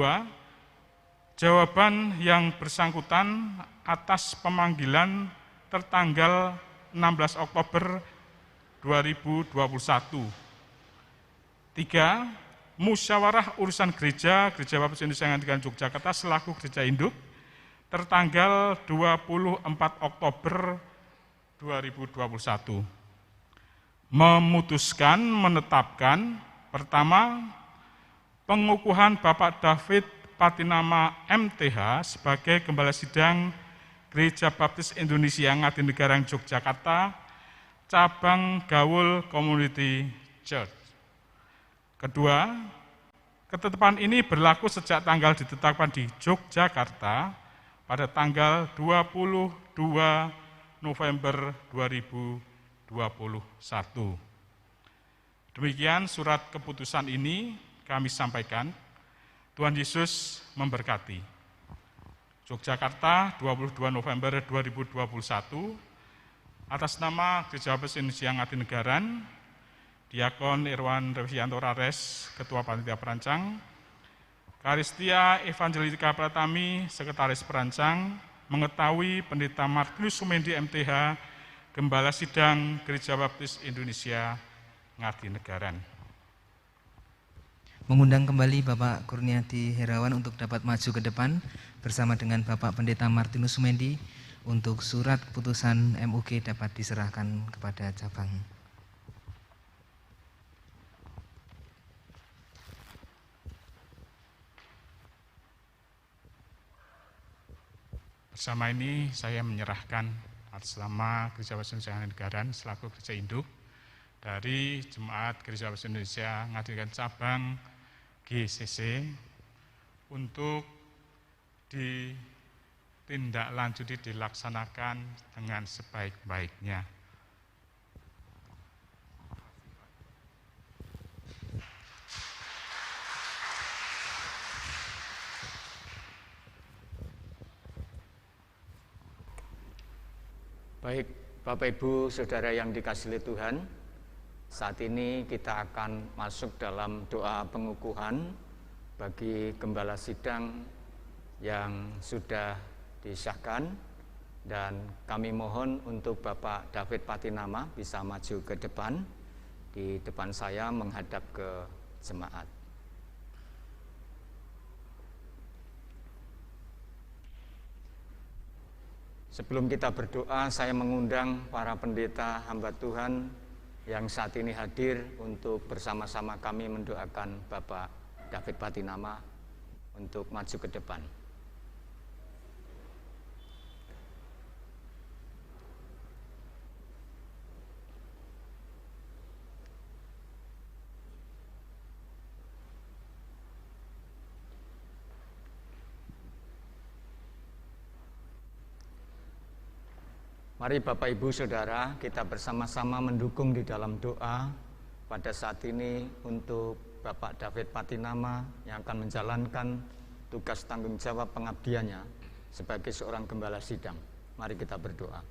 Jawaban yang bersangkutan atas pemanggilan tertanggal 16 Oktober 2021. 3. Musyawarah Urusan Gereja Baptis Indonesia Ngadikan Yogyakarta selaku gereja induk tertanggal 24 Oktober 2021. Memutuskan menetapkan pertama, pengukuhan Bapak David Patinama MTH sebagai Gembala Sidang Gereja Baptis Indonesia Ngadinegaran Yogyakarta, cabang Gaul Community Church. Kedua, ketetapan ini berlaku sejak tanggal ditetapkan di Yogyakarta pada tanggal 22 November 2021. Demikian surat keputusan ini kami sampaikan. Tuhan Yesus memberkati. Yogyakarta, 22 November 2021, atas nama Gereja Baptis Indonesia Ngadinegaran, Diakon Irwan Revianto Rares, Ketua Panitia Perancang, Karistia Evangelika Pratami, Sekretaris Perancang, mengetahui Pendeta Martinus Sumendi MTH, Gembala Sidang Gereja Baptis Indonesia Ngadinegaran. Mengundang kembali Bapak Kurniadi Herawan untuk dapat maju ke depan bersama dengan Bapak Pendeta Martinus Sumendi untuk surat putusan MUG dapat diserahkan kepada cabang. Bersama ini saya menyerahkan atas nama Gereja Baptis Indonesia Ngadinegaran selaku gereja induk dari Jemaat Gereja Baptis Indonesia Ngadinegaran cabang GCC untuk ditindaklanjuti dilaksanakan dengan sebaik-baiknya. Baik, Bapak Ibu, Saudara yang dikasihi Tuhan, saat ini kita akan masuk dalam doa pengukuhan bagi Gembala Sidang yang sudah disahkan, dan kami mohon untuk Bapak David Patinama bisa maju ke depan, di depan saya menghadap ke jemaat. Sebelum kita berdoa, saya mengundang para pendeta hamba Tuhan yang saat ini hadir untuk bersama-sama kami mendoakan Bapak David Patinama untuk maju ke depan. Mari Bapak Ibu Saudara, kita bersama-sama mendukung di dalam doa pada saat ini untuk Bapak David Patinama yang akan menjalankan tugas tanggung jawab pengabdiannya sebagai seorang gembala sidang. Mari kita berdoa.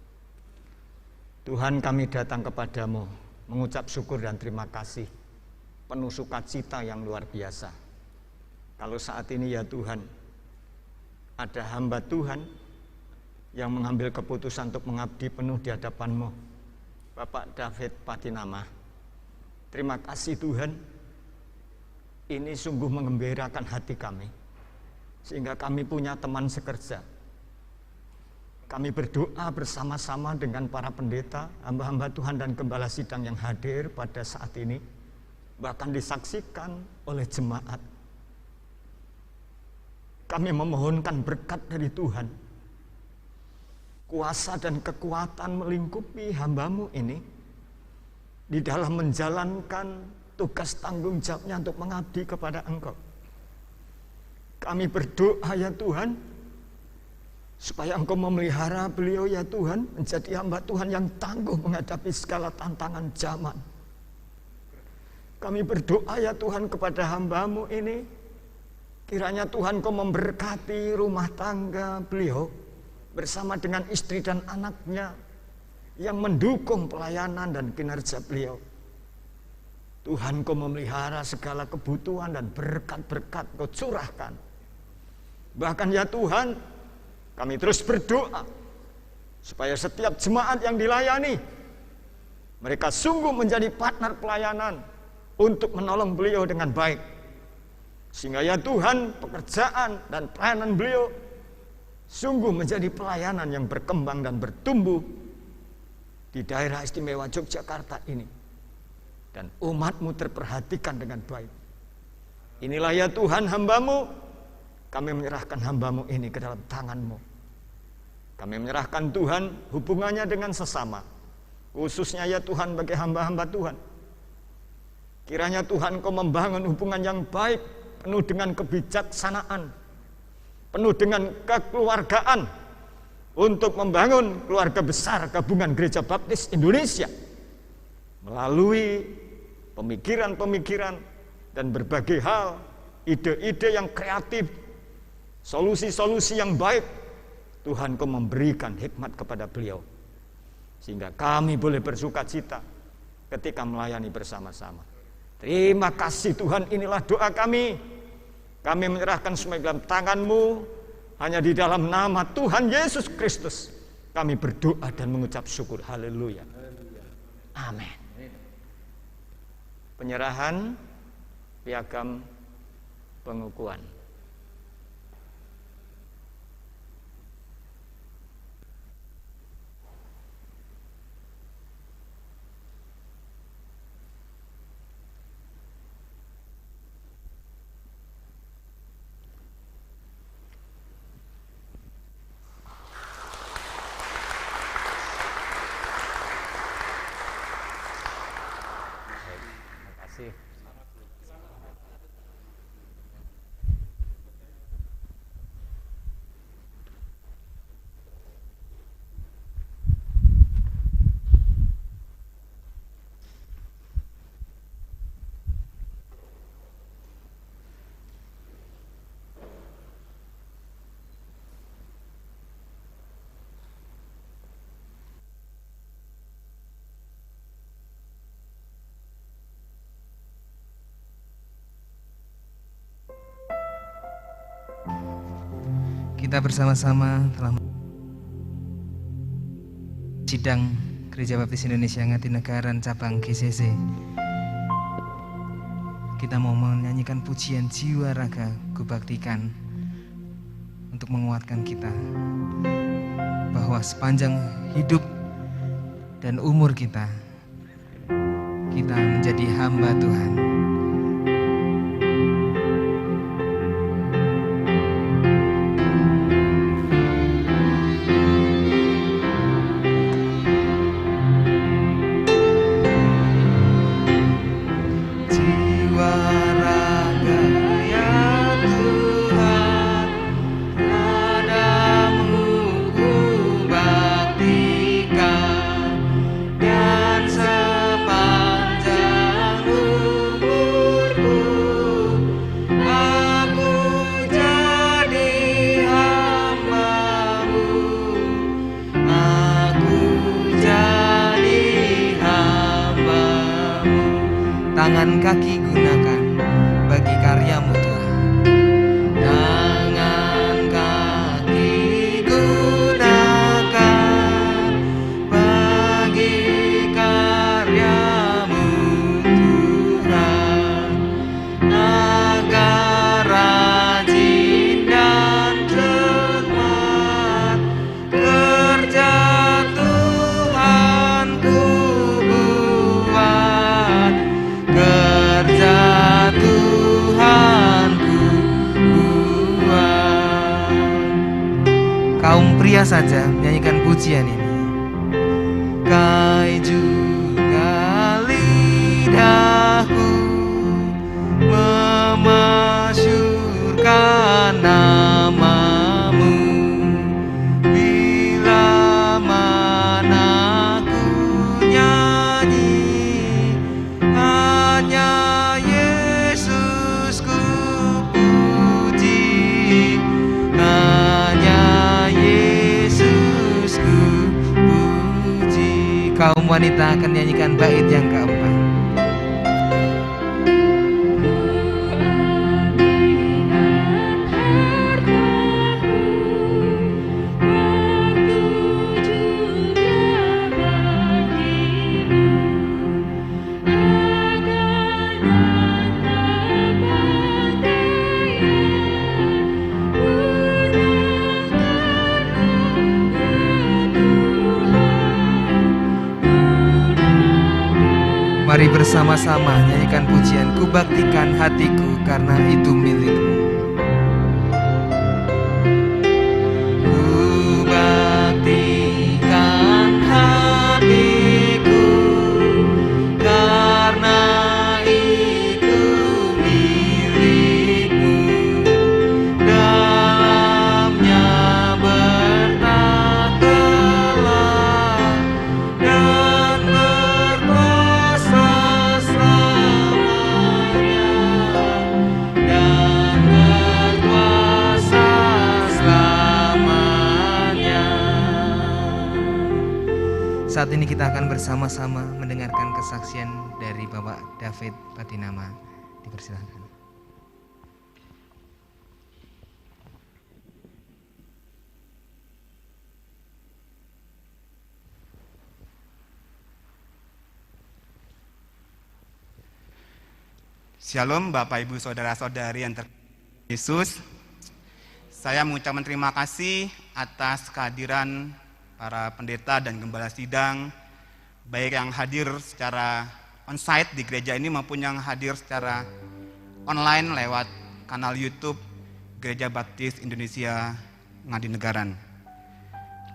Tuhan, kami datang kepadamu mengucap syukur dan terima kasih, penuh sukacita yang luar biasa. Kalau saat ini ya Tuhan, ada hamba Tuhan yang mengambil keputusan untuk mengabdi penuh di hadapan-Mu, Bapak David Patinama. Terima kasih Tuhan, ini sungguh mengembirakan hati kami, sehingga kami punya teman sekerja. Kami berdoa bersama-sama dengan para pendeta, hamba-hamba Tuhan dan gembala sidang yang hadir pada saat ini, bahkan disaksikan oleh jemaat. Kami memohonkan berkat dari Tuhan, kuasa dan kekuatan melingkupi hamba-Mu ini di dalam menjalankan tugas tanggung jawabnya untuk mengabdi kepada Engkau. Kami berdoa ya Tuhan, supaya Engkau memelihara beliau ya Tuhan, menjadi hamba Tuhan yang tangguh menghadapi segala tantangan zaman. Kami berdoa ya Tuhan kepada hamba-Mu ini, kiranya Tuhan Kau memberkati rumah tangga beliau, bersama dengan istri dan anaknya yang mendukung pelayanan dan kinerja beliau. Tuhan, Kau memelihara segala kebutuhan dan berkat-berkat Kau curahkan. Bahkan ya Tuhan, kami terus berdoa supaya setiap jemaat yang dilayani, mereka sungguh menjadi partner pelayanan untuk menolong beliau dengan baik. Sehingga ya Tuhan, pekerjaan dan pelayanan beliau sungguh menjadi pelayanan yang berkembang dan bertumbuh di daerah istimewa Yogyakarta ini. Dan umat-Mu terperhatikan dengan baik. Inilah ya Tuhan hamba-Mu, kami menyerahkan hamba-Mu ini ke dalam tangan-Mu. Kami menyerahkan Tuhan hubungannya dengan sesama, khususnya ya Tuhan bagi hamba-hamba Tuhan. Kiranya Tuhan Kau membangun hubungan yang baik, penuh dengan kebijaksanaan, penuh dengan kekeluargaan, untuk membangun keluarga besar Gabungan Gereja Baptis Indonesia melalui pemikiran-pemikiran dan berbagai hal, ide-ide yang kreatif, solusi-solusi yang baik. Tuhan Kau memberikan hikmat kepada beliau, sehingga kami boleh bersukacita ketika melayani bersama-sama. Terima kasih Tuhan, inilah doa kami. Kami menyerahkan semua dalam tangan-Mu. Hanya di dalam nama Tuhan Yesus Kristus kami berdoa dan mengucap syukur. Haleluya. Amin. Penyerahan piagam pengukuhan. Kita bersama-sama telah sidang Gereja Baptis Indonesia Ngatinegara cabang GCC. Kita mau menyanyikan pujian jiwa raga kubaktikan untuk menguatkan kita bahwa sepanjang hidup dan umur kita menjadi hamba Tuhan. Tangan kaki gunakan bagi karya-Mu Tuhan. Tangan kaki gunakan bagi karya-Mu Tuhan, agar rajin dan cermat kerja Tuhan ku buat. Kerja Tuhan ku buat. Kaum pria saja menyanyikan pujian ini. Kai juga lidahku memasyurkan nama-Mu. Bila mana ku nyanyi, hanya Yesus ku puji, hanya Yesus kaum wanita akan nyanyikan bait yang keempat. Mari bersama-sama nyanyikan pujian Ku Baktikan Hatiku Karena Itu Milikmu. Ku baktikan hatiku karena itu milikmu, dalamnya bertatalah dan berkuasa selamanya, dan berkuasa selamanya. Saat ini kita akan bersama-sama mendengarkan kesaksian dari Bapak David Patinama. Dipersilakan. Shalom Bapak Ibu Saudara-saudari yang terkasih Yesus. Saya mengucapkan terima kasih atas kehadiran para pendeta dan gembala sidang, baik yang hadir secara on-site di gereja ini maupun yang hadir secara online lewat kanal YouTube Gereja Baptis Indonesia Ngadinegara.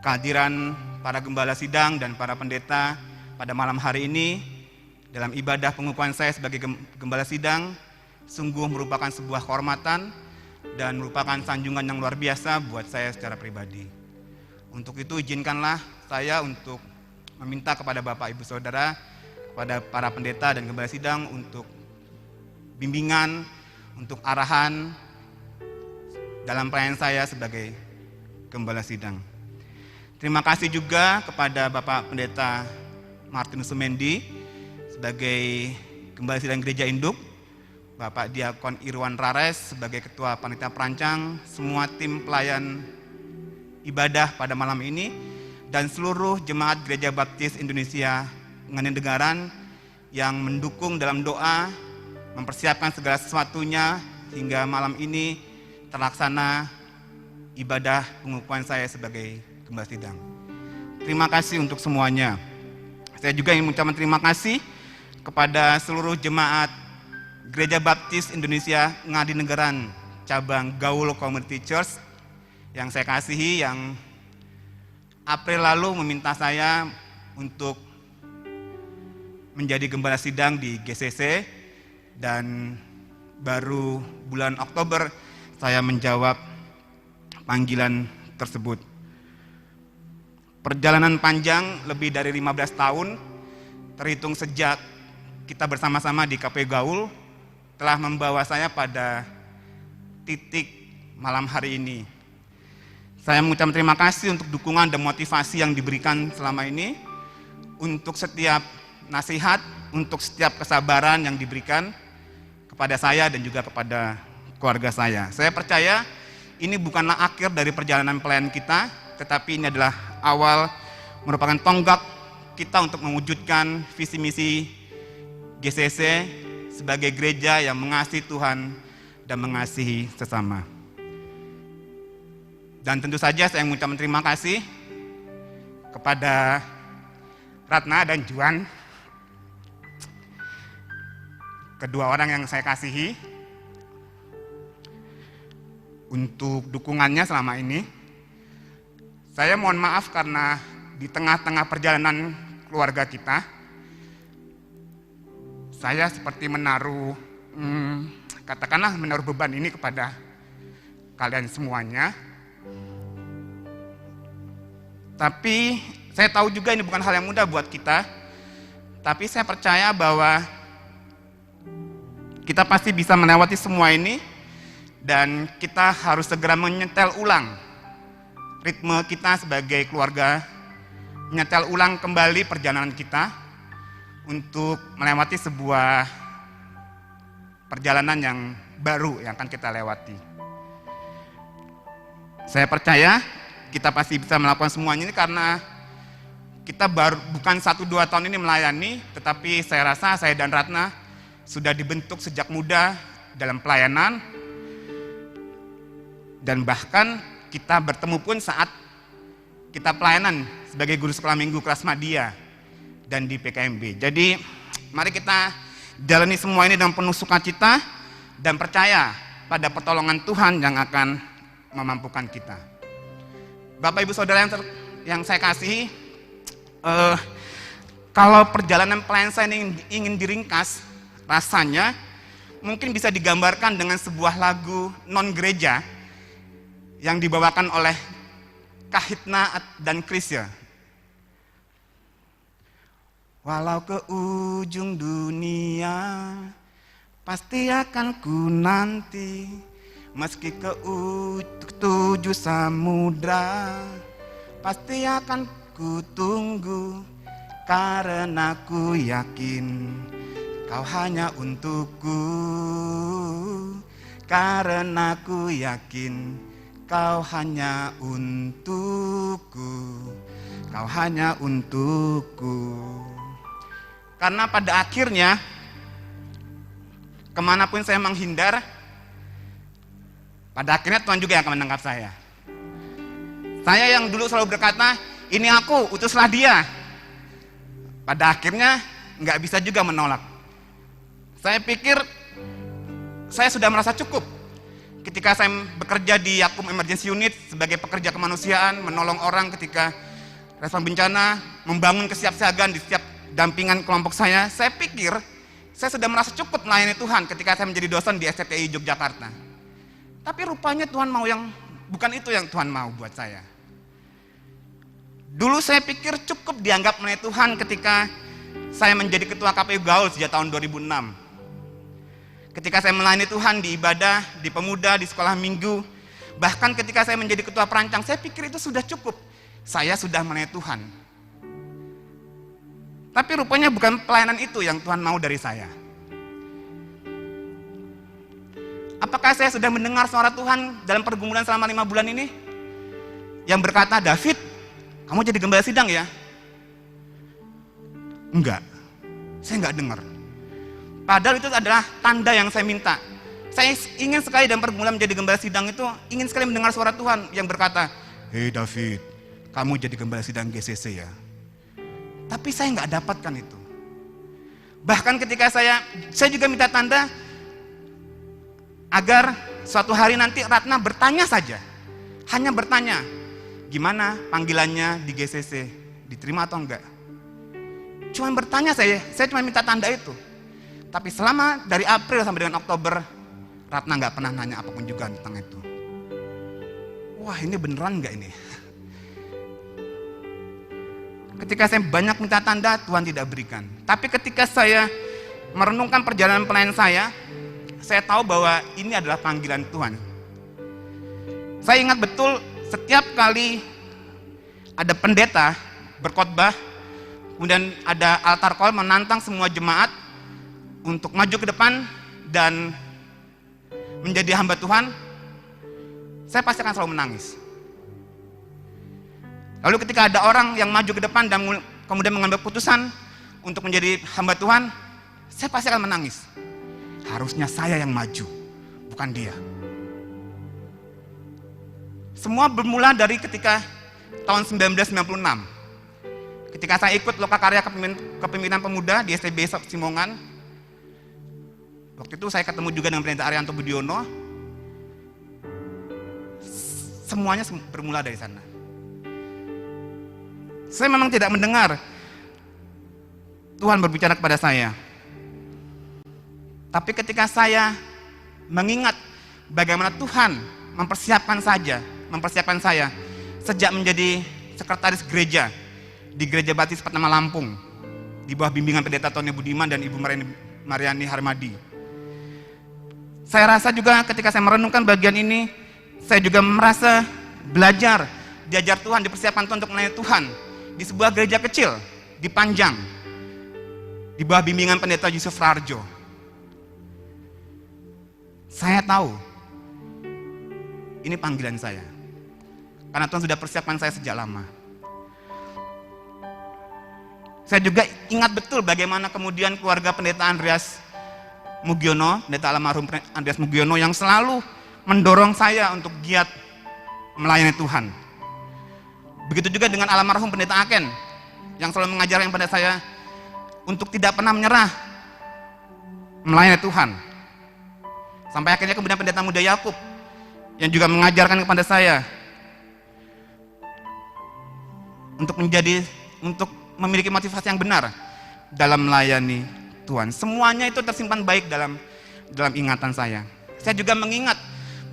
Kehadiran para gembala sidang dan para pendeta pada malam hari ini dalam ibadah pengukuhan saya sebagai gembala sidang sungguh merupakan sebuah kehormatan dan merupakan sanjungan yang luar biasa buat saya secara pribadi. Untuk itu izinkanlah saya untuk meminta kepada Bapak Ibu Saudara, kepada para pendeta dan gembala sidang untuk bimbingan, untuk arahan dalam pelayanan saya sebagai gembala sidang. Terima kasih juga kepada Bapak Pendeta Martinus Sumendi sebagai gembala sidang Gereja Induk, Bapak Diakon Irwan Rares sebagai Ketua Panitia Perancang, semua tim pelayan ibadah pada malam ini, dan seluruh jemaat Gereja Baptis Indonesia Ngadinegara yang mendukung dalam doa, mempersiapkan segala sesuatunya hingga malam ini terlaksana ibadah pengukuhan saya sebagai gembala sidang. Terima kasih untuk semuanya. Saya juga ingin mengucapkan terima kasih kepada seluruh jemaat Gereja Baptis Indonesia Ngadinegara cabang Gaul Community Church yang saya kasihi, yang April lalu meminta saya untuk menjadi gembala sidang di GCC, dan baru bulan Oktober saya menjawab panggilan tersebut. Perjalanan panjang lebih dari 15 tahun terhitung sejak kita bersama-sama di KP Gaul telah membawa saya pada titik malam hari ini. Saya mengucapkan terima kasih untuk dukungan dan motivasi yang diberikan selama ini, untuk setiap nasihat, untuk setiap kesabaran yang diberikan kepada saya dan juga kepada keluarga saya. Saya percaya ini bukanlah akhir dari perjalanan pelayanan kita, tetapi ini adalah awal, merupakan tonggak kita untuk mewujudkan visi misi GCC sebagai gereja yang mengasihi Tuhan dan mengasihi sesama. Dan tentu saja saya mengucapkan terima kasih kepada Ratna dan Juan, kedua orang yang saya kasihi, untuk dukungannya selama ini. Saya mohon maaf karena di tengah-tengah perjalanan keluarga kita, saya seperti menaruh beban ini kepada kalian semuanya. Tapi saya tahu juga ini bukan hal yang mudah buat kita. Tapi saya percaya bahwa kita pasti bisa melewati semua ini, dan kita harus segera menyetel ulang ritme kita sebagai keluarga menyetel ulang kembali perjalanan kita untuk melewati sebuah perjalanan yang baru yang akan kita lewati. Saya percaya kita pasti bisa melakukan semuanya ini karena kita baru bukan 1-2 tahun ini melayani, tetapi saya rasa saya dan Ratna sudah dibentuk sejak muda dalam pelayanan, dan bahkan kita bertemu pun saat kita pelayanan sebagai guru sekolah minggu kelas Madya dan di PKMB. Jadi mari kita jalani semua ini dengan penuh sukacita dan percaya pada pertolongan Tuhan yang akan memampukan kita. Bapak Ibu Saudara yang saya kasihi, kalau perjalanan pelayanan saya ini ingin diringkas, rasanya mungkin bisa digambarkan dengan sebuah lagu non gereja yang dibawakan oleh Kahitna dan Krisya. Walau ke ujung dunia pasti akan ku nanti, meski ke tujuh samudra pasti akan ku tunggu, karena ku yakin kau hanya untukku, karena ku yakin kau hanya untukku, kau hanya untukku. Karena pada akhirnya kemanapun saya menghindar, pada akhirnya Tuhan juga yang akan menangkap saya. Saya yang dulu selalu berkata, ini aku, utuslah dia. Pada akhirnya nggak bisa juga menolak. Saya pikir saya sudah merasa cukup ketika saya bekerja di Yakum Emergency Unit sebagai pekerja kemanusiaan, menolong orang ketika respon bencana, membangun kesiapsiagaan di setiap dampingan kelompok saya. Saya pikir saya sudah merasa cukup melayani Tuhan ketika saya menjadi dosen di STTI Yogyakarta. Tapi rupanya Tuhan mau yang bukan itu yang Tuhan mau buat saya. Dulu saya pikir cukup dianggap melayani Tuhan ketika saya menjadi ketua KPU Gaul sejak tahun 2006. Ketika saya melayani Tuhan di ibadah, di pemuda, di sekolah minggu, bahkan ketika saya menjadi ketua perancang, saya pikir itu sudah cukup. Saya sudah melayani Tuhan. Tapi rupanya bukan pelayanan itu yang Tuhan mau dari saya. Apakah saya sudah mendengar suara Tuhan dalam pergumulan selama 5 bulan ini? Yang berkata, David, kamu jadi gembala sidang ya? Enggak, saya enggak dengar. Padahal itu adalah tanda yang saya minta. Saya ingin sekali dalam pergumulan menjadi gembala sidang itu, ingin sekali mendengar suara Tuhan yang berkata, hei David, kamu jadi gembala sidang GCC ya? Tapi saya nggak dapatkan itu. Bahkan ketika saya juga minta tanda, agar suatu hari nanti Ratna bertanya saja, hanya bertanya, gimana panggilannya di GCC, diterima atau enggak? Cuma bertanya saya cuma minta tanda itu. Tapi selama dari April sampai dengan Oktober, Ratna nggak pernah nanya apapun juga tentang itu. Wah, ini beneran nggak ini? Ketika saya banyak minta tanda, Tuhan tidak berikan. Tapi ketika saya merenungkan perjalanan pelayanan saya tahu bahwa ini adalah panggilan Tuhan. Saya ingat betul setiap kali ada pendeta berkhotbah, kemudian ada altar call menantang semua jemaat untuk maju ke depan dan menjadi hamba Tuhan, saya pasti akan selalu menangis. Lalu ketika ada orang yang maju ke depan dan kemudian mengambil keputusan untuk menjadi hamba Tuhan, saya pasti akan menangis. Harusnya saya yang maju, bukan dia. Semua bermula dari ketika tahun 1996. Ketika saya ikut lokakarya kepemimpinan pemuda di STB Simongan. Waktu itu saya ketemu juga dengan Pendeta Arianto Budiono. Semuanya bermula dari sana. Saya memang tidak mendengar Tuhan berbicara kepada saya. Tapi ketika saya mengingat bagaimana Tuhan mempersiapkan saya sejak menjadi sekretaris gereja di Gereja Baptis Pertama Lampung di bawah bimbingan Pendeta Tony Budiman dan Ibu Mariani Harmadi. Saya rasa juga ketika saya merenungkan bagian ini, saya juga merasa belajar, diajar Tuhan, dipersiapkan Tuhan untuk melayani Tuhan di sebuah gereja kecil di Panjang, di bawah bimbingan pendeta Yusuf Rarjo. Saya tahu ini panggilan saya, karena Tuhan sudah persiapkan saya sejak lama. Saya juga ingat betul bagaimana kemudian keluarga pendeta Andreas Mugiono, pendeta almarhum Andreas Mugiono, yang selalu mendorong saya untuk giat melayani Tuhan. Begitu juga dengan almarhum pendeta Aken, yang selalu mengajarkan kepada saya untuk tidak pernah menyerah melayani Tuhan. Sampai akhirnya kemudian pendeta muda Yakub yang juga mengajarkan kepada saya untuk memiliki motivasi yang benar dalam melayani Tuhan. Semuanya itu tersimpan baik dalam ingatan saya. Saya juga mengingat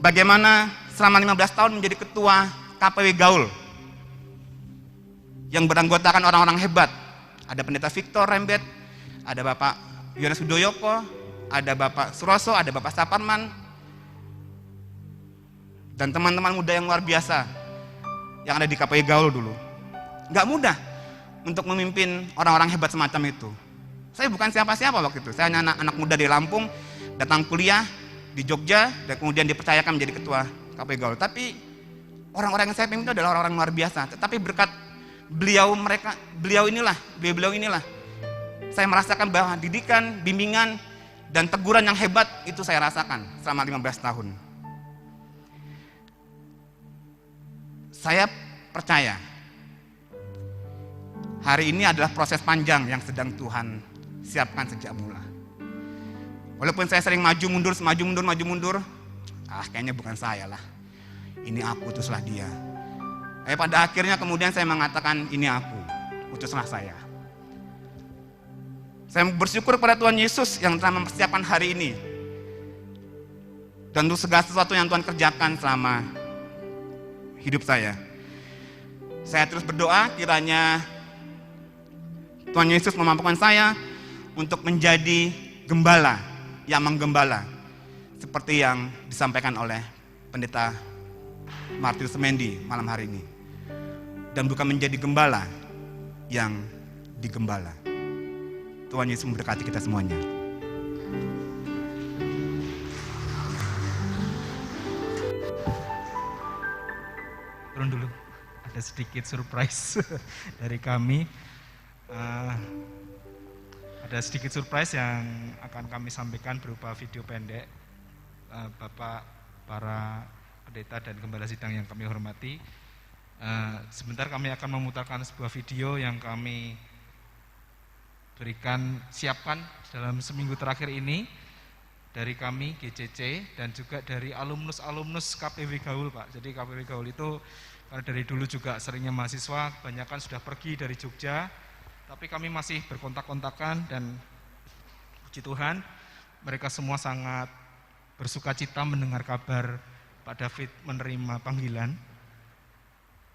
bagaimana selama 15 tahun menjadi ketua KPW Gaul yang beranggotakan orang-orang hebat. Ada pendeta Victor Rembet, ada Bapak Yohanes Widoyoko, ada Bapak Suroso, ada Bapak Saparman, dan teman-teman muda yang luar biasa yang ada di KPW Gaul dulu. Gak mudah untuk memimpin orang-orang hebat semacam itu. Saya bukan siapa-siapa waktu itu. Saya hanya anak muda di Lampung, datang kuliah di Jogja, dan kemudian dipercayakan menjadi ketua KPW Gaul. Tapi orang-orang yang saya pimpin itu adalah orang-orang luar biasa. Tetapi berkat beliau inilah, saya merasakan bahwa didikan, bimbingan, dan teguran yang hebat itu saya rasakan selama 15 tahun. Saya percaya hari ini adalah proses panjang yang sedang Tuhan siapkan sejak mula. Walaupun saya sering maju mundur, kayaknya bukan saya lah. Ini aku, utuslah dia. Pada akhirnya kemudian saya mengatakan, ini aku, utuslah saya. Saya bersyukur pada Tuhan Yesus yang telah mempersiapkan hari ini. Dan untuk segala sesuatu yang Tuhan kerjakan selama hidup saya. Saya terus berdoa kiranya Tuhan Yesus memampukan saya untuk menjadi gembala yang menggembala seperti yang disampaikan oleh pendeta Martin Semendi malam hari ini, dan bukan menjadi gembala yang digembala. Tuhan Yesus memberkati kita semuanya. Turun dulu, ada sedikit surprise dari kami. Ada sedikit surprise yang akan kami sampaikan berupa video pendek. Bapak, para pendeta dan gembala sidang yang kami hormati, sebentar kami akan memutarkan sebuah video yang kami siapkan dalam seminggu terakhir ini dari kami GCC dan juga dari alumnus KPW Gaul, Pak. Jadi KPW Gaul itu karena dari dulu juga seringnya mahasiswa kebanyakan sudah pergi dari Jogja, tapi kami masih berkontak-kontakan dan puji Tuhan mereka semua sangat bersuka cita mendengar kabar Pak David menerima panggilan.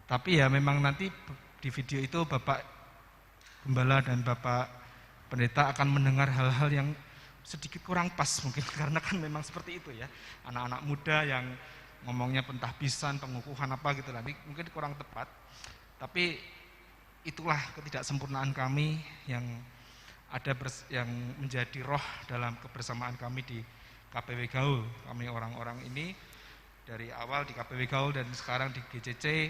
Tapi ya memang nanti di video itu Bapak Gembala dan Bapak Pendeta akan mendengar hal-hal yang sedikit kurang pas mungkin, karena kan memang seperti itu ya. Anak-anak muda yang ngomongnya pentahbisan, pengukuhan apa gitu, nanti mungkin kurang tepat. Tapi itulah ketidaksempurnaan kami yang yang menjadi roh dalam kebersamaan kami di KPW Gaul. Kami orang-orang ini dari awal di KPW Gaul dan sekarang di GCC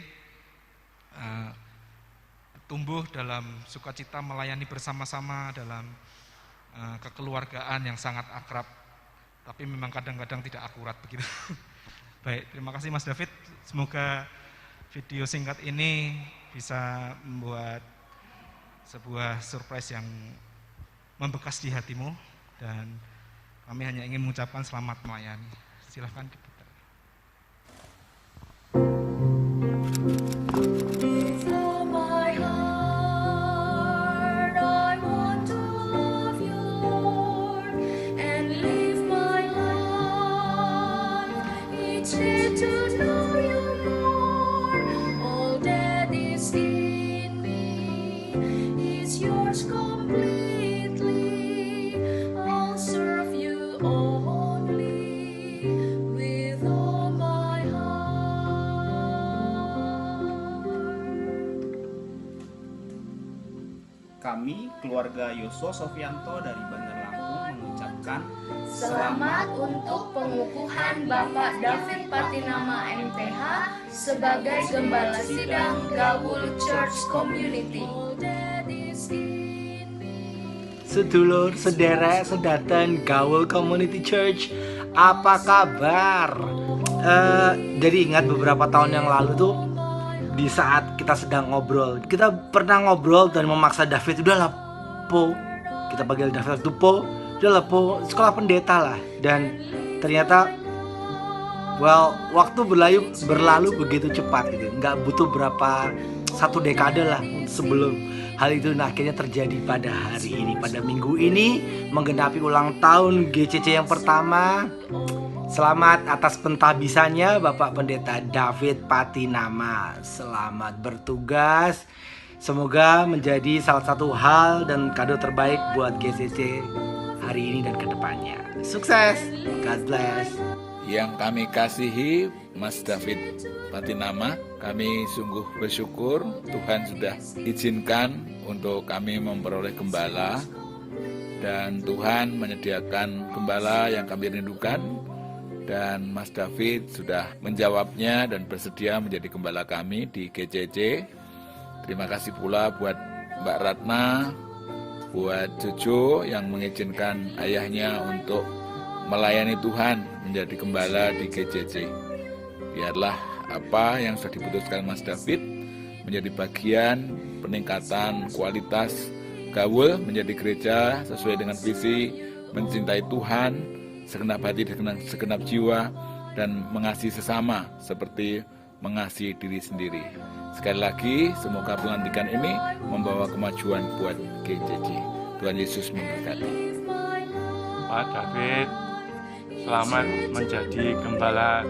tumbuh dalam sukacita melayani bersama-sama dalam kekeluargaan yang sangat akrab. Tapi memang kadang-kadang tidak akurat begitu. Baik, terima kasih Mas David. Semoga video singkat ini bisa membuat sebuah surprise yang membekas di hatimu, dan kami hanya ingin mengucapkan selamat melayani. Silahkan diputar. Kami, keluarga Yosua Sofianto dari Bandar Lampung mengucapkan selamat untuk pengukuhan Bapak David Patinama MTH sebagai Gembala Sidang Gaul Church Community. Sedulur, sedherek, sedaten Gaul Community Church, apa kabar? Jadi ingat beberapa tahun yang lalu tuh, di saat kita sedang ngobrol, kita pernah ngobrol dan memaksa David, udahlah Po, kita panggil David itu Po, udahlah Po, sekolah pendeta lah. Dan ternyata waktu berlalu begitu cepat gitu, nggak butuh satu dekade lah sebelum hal itu akhirnya terjadi pada hari ini, pada minggu ini menggenapi ulang tahun GCC yang pertama. Selamat atas pentabisannya Bapak Pendeta David Patinama. Selamat bertugas. Semoga menjadi salah satu hal dan kado terbaik buat GCC hari ini dan kedepannya. Sukses. God bless. Yang kami kasihi Mas David Patinama, kami sungguh bersyukur Tuhan sudah izinkan untuk kami memperoleh gembala, dan Tuhan menyediakan gembala yang kami rindukan, dan Mas David sudah menjawabnya dan bersedia menjadi gembala kami di GCC. Terima kasih pula buat Mbak Ratna, buat Jojo yang mengizinkan ayahnya untuk melayani Tuhan menjadi gembala di GCC. Biarlah apa yang sudah diputuskan Mas David menjadi bagian peningkatan kualitas gaul menjadi gereja sesuai dengan visi mencintai Tuhan segenap hati dan segenap jiwa, dan mengasihi sesama seperti mengasihi diri sendiri. Sekali lagi, semoga pelantikan ini membawa kemajuan buat GCC. Tuhan Yesus memberkati. Pak David, selamat menjadi gembala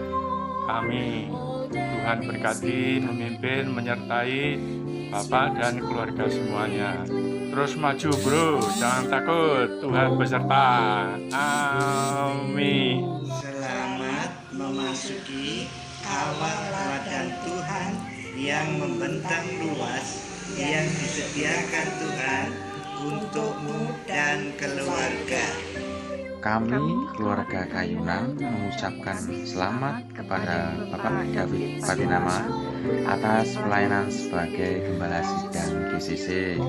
kami. Tuhan berkati, memimpin, menyertai Bapak dan keluarga semuanya. Terus maju bro, jangan takut, Tuhan beserta. Amin. Selamat memasuki awal ladang Tuhan yang membentang luas, yang disediakan Tuhan untukmu dan keluarga. Kami, keluarga Kayunan, mengucapkan selamat kepada Bapak David Patinama atas pelayanan sebagai Gembala Sidang GCC.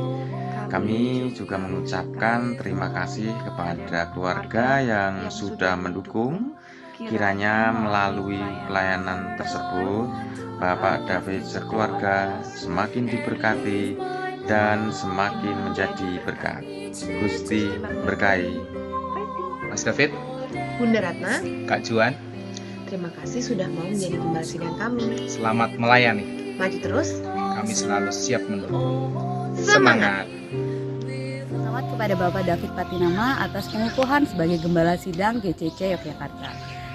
Kami juga mengucapkan terima kasih kepada keluarga yang sudah mendukung. Kiranya melalui pelayanan tersebut, Bapak David sekeluarga semakin diberkati dan semakin menjadi berkat. Gusti berkahi. Mas David, Bunda Ratna, Kak Juan, terima kasih sudah mau menjadi gembala sidang kami. Selamat melayani. Maju terus. Kami selalu siap mendukung. Semangat. Selamat kepada Bapak David Patinama atas pengukuhan sebagai gembala sidang GCC Yogyakarta.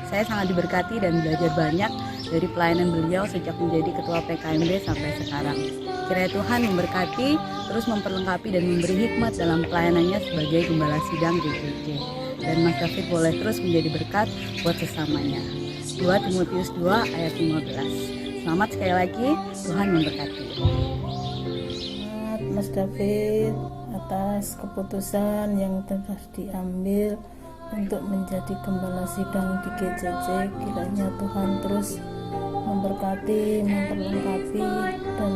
Saya sangat diberkati dan belajar banyak dari pelayanan beliau sejak menjadi ketua PKMB sampai sekarang. Kiranya Tuhan memberkati, terus memperlengkapi dan memberi hikmat dalam pelayanannya sebagai gembala sidang GCC. Dan Mas David boleh terus menjadi berkat buat sesamanya. 2 Timotius 2 ayat 15. Selamat sekali lagi, Tuhan memberkati. Selamat Mas David atas keputusan yang telah diambil untuk menjadi gembala sidang di GCC. Kiranya Tuhan terus memberkati, memperlengkapi, dan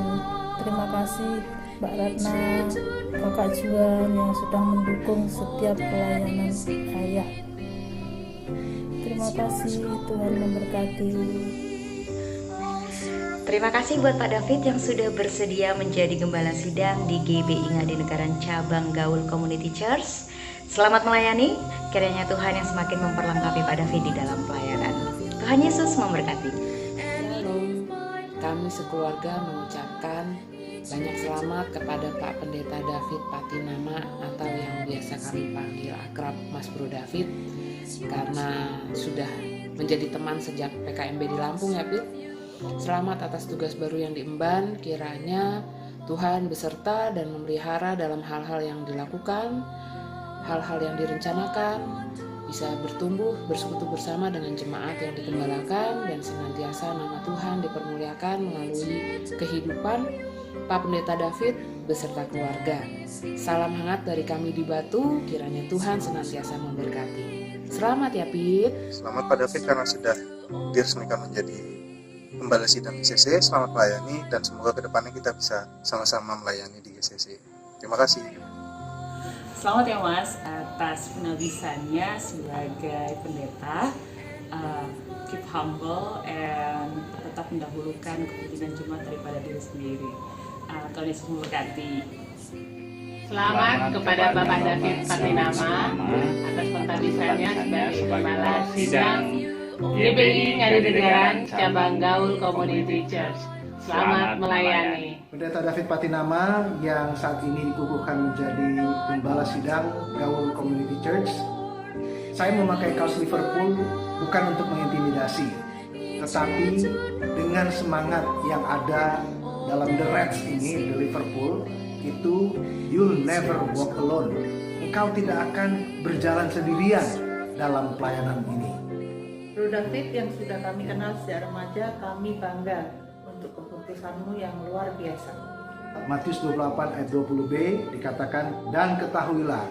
terima kasih Mbak Ratna, Kakak Juan yang sudah mendukung setiap pelayanan ayah. Terima kasih, Tuhan memberkati. Terima kasih buat Pak David yang sudah bersedia menjadi gembala sidang di GBI Ngadinegara Cabang Gaul Community Church. Selamat melayani, kiranya Tuhan yang semakin memperlengkapi Pak David di dalam pelayanan. Tuhan Yesus memberkati. Shalom, kami sekeluarga mengucapkan banyak selamat kepada Pak Pendeta David Patinama atau yang biasa kami panggil akrab Mas Bro David, karena sudah menjadi teman sejak PKMB di Lampung ya Pit. Selamat atas tugas baru yang diemban, kiranya Tuhan beserta dan memelihara dalam hal-hal yang dilakukan, hal-hal yang direncanakan, bisa bertumbuh, bersekutu bersama dengan jemaat yang dikembalakan, dan senantiasa nama Tuhan dipermuliakan melalui kehidupan Pak Pendeta David beserta keluarga. Salam hangat dari kami di Batu, kiranya Tuhan senantiasa memberkati. Selamat ya Pit. Selamat Pak David karena sudah diresmikan menjadi Gembala Sidang GCC. Selamat melayani dan semoga kedepannya kita bisa sama-sama melayani di GCC. Terima kasih. Selamat ya Mas atas penabisannya sebagai pendeta. Keep humble and tetap mendahulukan kepentingan jemaat daripada diri sendiri. Tuhan Yesus memberkati. Selamat kepada Bapak David Patinama atas pentabisannya sebagai Gembala Sidang GBI Ngadinegaran Cabang Gaul Community Church. Selamat melayani. Pendeta David Patinama yang saat ini dikukuhkan menjadi Gembala Sidang Gaul Community Church. Saya memakai kaos Liverpool bukan untuk mengintimidasi, tetapi dengan semangat yang ada dalam The Reds ini, The Liverpool, itu you'll never walk alone. Engkau tidak akan berjalan sendirian dalam pelayanan ini. Bro David yang sudah kami kenal sejak remaja, kami bangga untuk keputusanmu yang luar biasa. Matius 28 ayat 20b dikatakan, dan ketahuilah,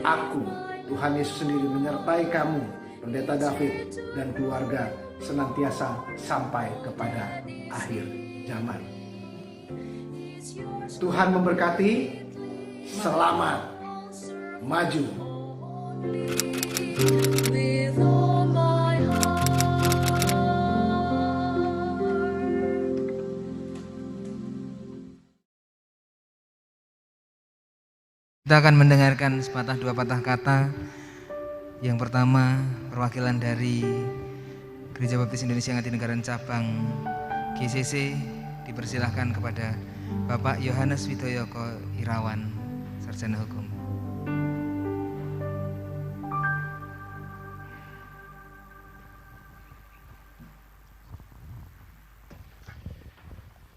aku, Tuhan Yesus sendiri menyertai kamu, Pendeta David dan keluarga senantiasa sampai kepada akhir zaman. Tuhan memberkati, selamat maju. Kita akan mendengarkan sepatah dua patah kata. Yang pertama, perwakilan dari Gereja Baptis Indonesia Ngadinegaran Cabang GCC dipersilahkan kepada Bapak Yohanes Widoyoko Irawan, Sarjana Hukum.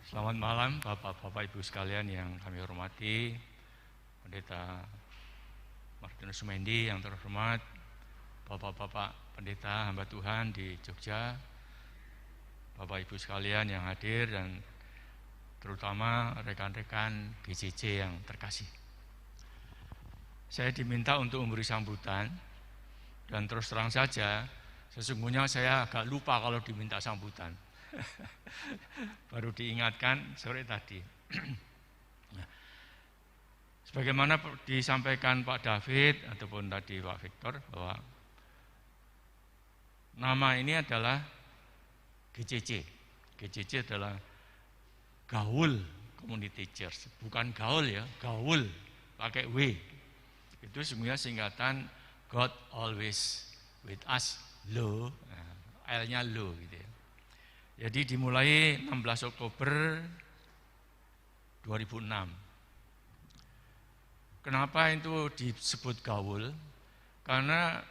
Selamat malam Bapak-Bapak Ibu sekalian yang kami hormati, Pendeta Martinus Sumendi yang terhormat, Bapak-Bapak Pendeta hamba Tuhan di Jogja, Bapak Ibu sekalian yang hadir dan terutama rekan-rekan GCC yang terkasih. Saya diminta untuk memberi sambutan dan terus terang saja, sesungguhnya saya agak lupa kalau diminta sambutan. Baru diingatkan sore tadi. Sebagaimana disampaikan Pak David ataupun tadi Pak Victor bahwa nama ini adalah GCC. GCC adalah Gaul Community Church, bukan gaul ya, gaul pakai W. Itu sebenarnya singkatan God always with us, lo, L-nya lo gitu ya. Jadi dimulai 16 Oktober 2006. Kenapa itu disebut gaul? Karena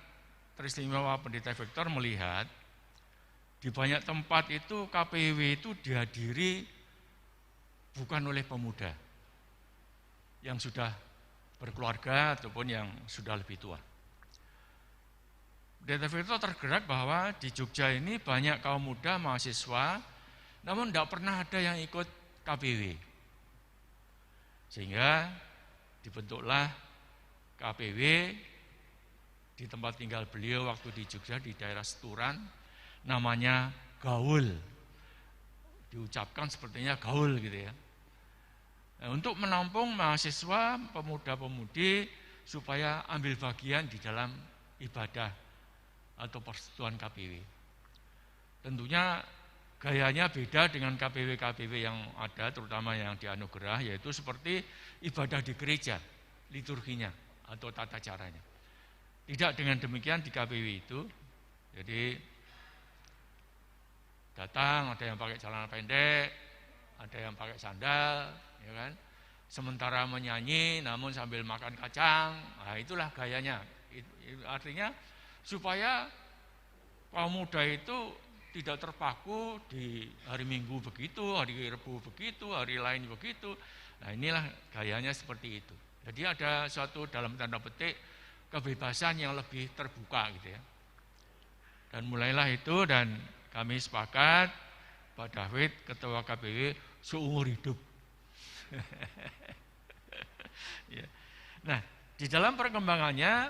teristimewa Pendeta Victor melihat di banyak tempat itu KPW itu dihadiri bukan oleh pemuda yang sudah berkeluarga ataupun yang sudah lebih tua. Pendeta Victor tergerak bahwa di Jogja ini banyak kaum muda mahasiswa, namun tidak pernah ada yang ikut KPW. Sehingga dibentuklah KPW di tempat tinggal beliau waktu di Jogja di daerah Seturan, namanya Gaul. Diucapkan sepertinya gaul gitu ya. Nah, untuk menampung mahasiswa, pemuda-pemudi supaya ambil bagian di dalam ibadah atau persekutuan KPW. Tentunya gayanya beda dengan KPW-KPW yang ada, terutama yang di anugerah, yaitu seperti ibadah di gereja, liturginya atau tata caranya. Tidak dengan demikian di KPW itu, jadi datang ada yang pakai celana pendek, ada yang pakai sandal, ya kan? Sementara menyanyi, namun sambil makan kacang, nah itulah gayanya. Artinya supaya kaum muda itu tidak terpaku di hari Minggu begitu, hari Rebu begitu, hari lain begitu. Nah inilah gayanya seperti itu. Jadi ada suatu dalam tanda petik kebebasan yang lebih terbuka gitu ya. Dan mulailah itu dan kami sepakat Pak David Ketua KPW seumur hidup. Ya. Nah, di dalam perkembangannya,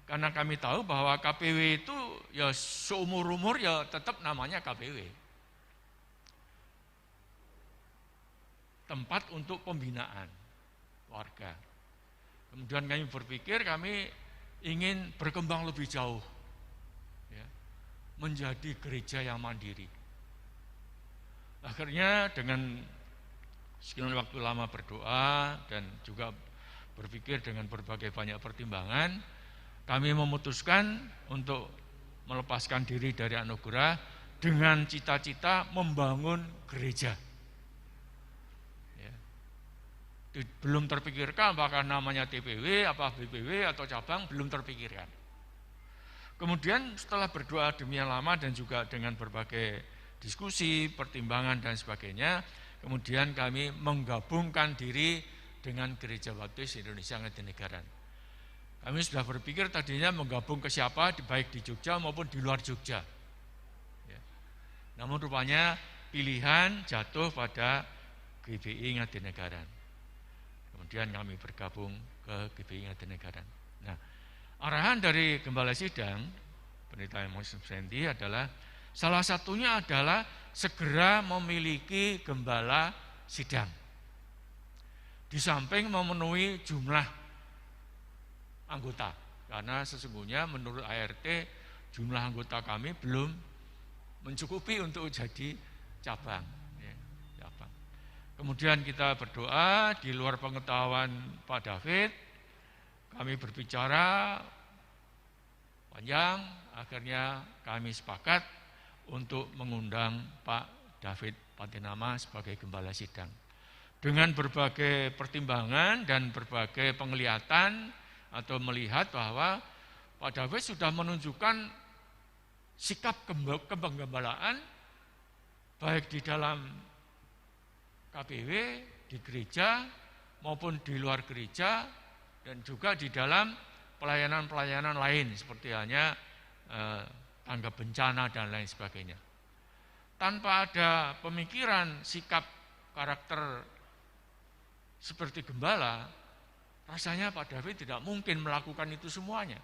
karena kami tahu bahwa KPW itu ya seumur-umur ya tetap namanya KPW. Tempat untuk pembinaan warga. Kemudian kami berpikir kami ingin berkembang lebih jauh, ya, menjadi gereja yang mandiri. Akhirnya dengan sekian waktu lama berdoa dan juga berpikir dengan berbagai banyak pertimbangan, kami memutuskan untuk melepaskan diri dari anugerah dengan cita-cita membangun gereja. Ya. Belum terpikirkan apakah namanya TPW, apa BPW atau cabang, belum terpikirkan. Kemudian setelah berdoa demikian lama dan juga dengan berbagai diskusi, pertimbangan dan sebagainya, kemudian kami menggabungkan diri dengan Gereja Baptis Indonesia Ngadinegaran. Kami sudah berpikir tadinya menggabung ke siapa, baik di Jogja maupun di luar Jogja. Ya. Namun rupanya pilihan jatuh pada GBI Ngadinegaran. Kemudian kami bergabung ke GBI Ngadinegaran. Nah, arahan dari Gembala Sidang, Pendeta Amos Sendi adalah salah satunya adalah segera memiliki Gembala Sidang. Di samping memenuhi jumlah anggota, karena sesungguhnya menurut ART jumlah anggota kami belum mencukupi untuk jadi cabang. Ya, cabang. Kemudian kita berdoa di luar pengetahuan Pak David, kami berbicara panjang, akhirnya kami sepakat untuk mengundang Pak David Patinama sebagai Gembala Sidang. Dengan berbagai pertimbangan dan berbagai penglihatan atau melihat bahwa Pak David sudah menunjukkan sikap kepenggembalaan baik di dalam KPW, di gereja maupun di luar gereja, dan juga di dalam pelayanan-pelayanan lain seperti halnya tanggap bencana dan lain sebagainya. Tanpa ada pemikiran sikap karakter seperti gembala, rasanya Pak David tidak mungkin melakukan itu semuanya.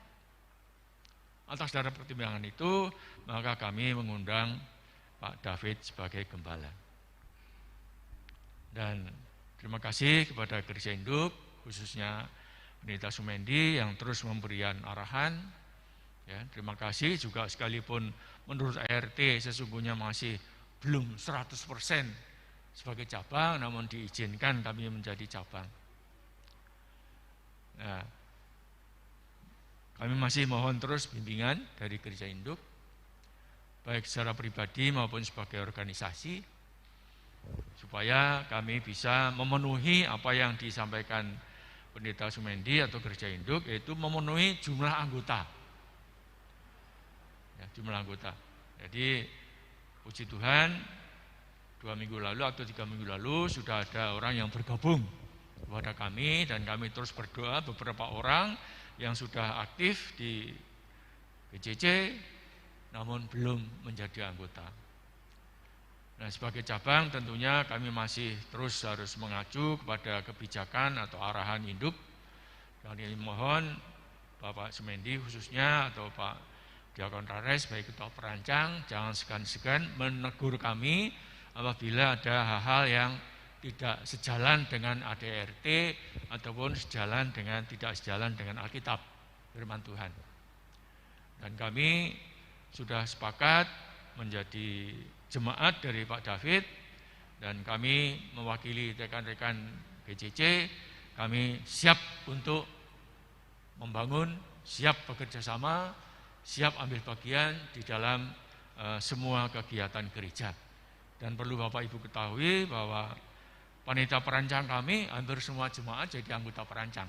Atas dasar pertimbangan itu, maka kami mengundang Pak David sebagai gembala. Dan terima kasih kepada Gereja Induk, khususnya Pendeta Sumendi yang terus memberikan arahan. Ya, terima kasih juga sekalipun menurut ART sesungguhnya masih belum 100% sebagai cabang, namun diizinkan kami menjadi cabang. Nah, kami masih mohon terus bimbingan dari Gereja Induk, baik secara pribadi maupun sebagai organisasi, supaya kami bisa memenuhi apa yang disampaikan Pendeta Sumendi atau Gereja Induk, yaitu memenuhi jumlah anggota. Ya, jumlah anggota. Jadi puji Tuhan, 2 minggu lalu atau 3 minggu lalu sudah ada orang yang bergabung kepada kami, dan kami terus berdoa beberapa orang yang sudah aktif di GCC namun belum menjadi anggota. Nah, sebagai cabang tentunya kami masih terus harus mengacu kepada kebijakan atau arahan induk. Kami mohon Bapak Sumendi khususnya atau Pak Diakon Rares sebagai ketua perancang jangan segan-segan menegur kami apabila ada hal-hal yang tidak sejalan dengan ADRT ataupun tidak sejalan dengan Alkitab firman Tuhan. Dan kami sudah sepakat menjadi jemaat dari Pak David, dan kami mewakili rekan-rekan GCC, kami siap untuk membangun, siap bekerja sama, siap ambil bagian di dalam semua kegiatan gereja. Dan perlu Bapak Ibu ketahui bahwa panitia perancang kami hampir semua jemaat jadi anggota perancang.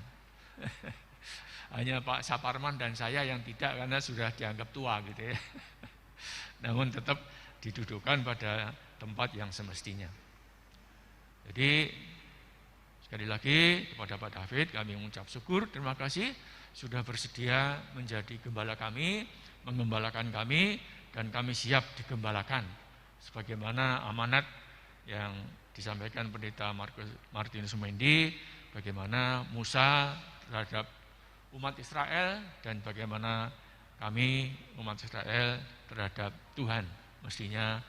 Hanya Pak Saparman dan saya yang tidak karena sudah dianggap tua gitu ya. Namun tetap didudukkan pada tempat yang semestinya. Jadi sekali lagi kepada Pak David kami mengucap syukur, terima kasih sudah bersedia menjadi gembala kami, menggembalakan kami, dan kami siap digembalakan sebagaimana amanat yang disampaikan Pendeta Martinus Sumendi, bagaimana Musa terhadap umat Israel dan bagaimana kami umat Israel terhadap Tuhan. Mestinya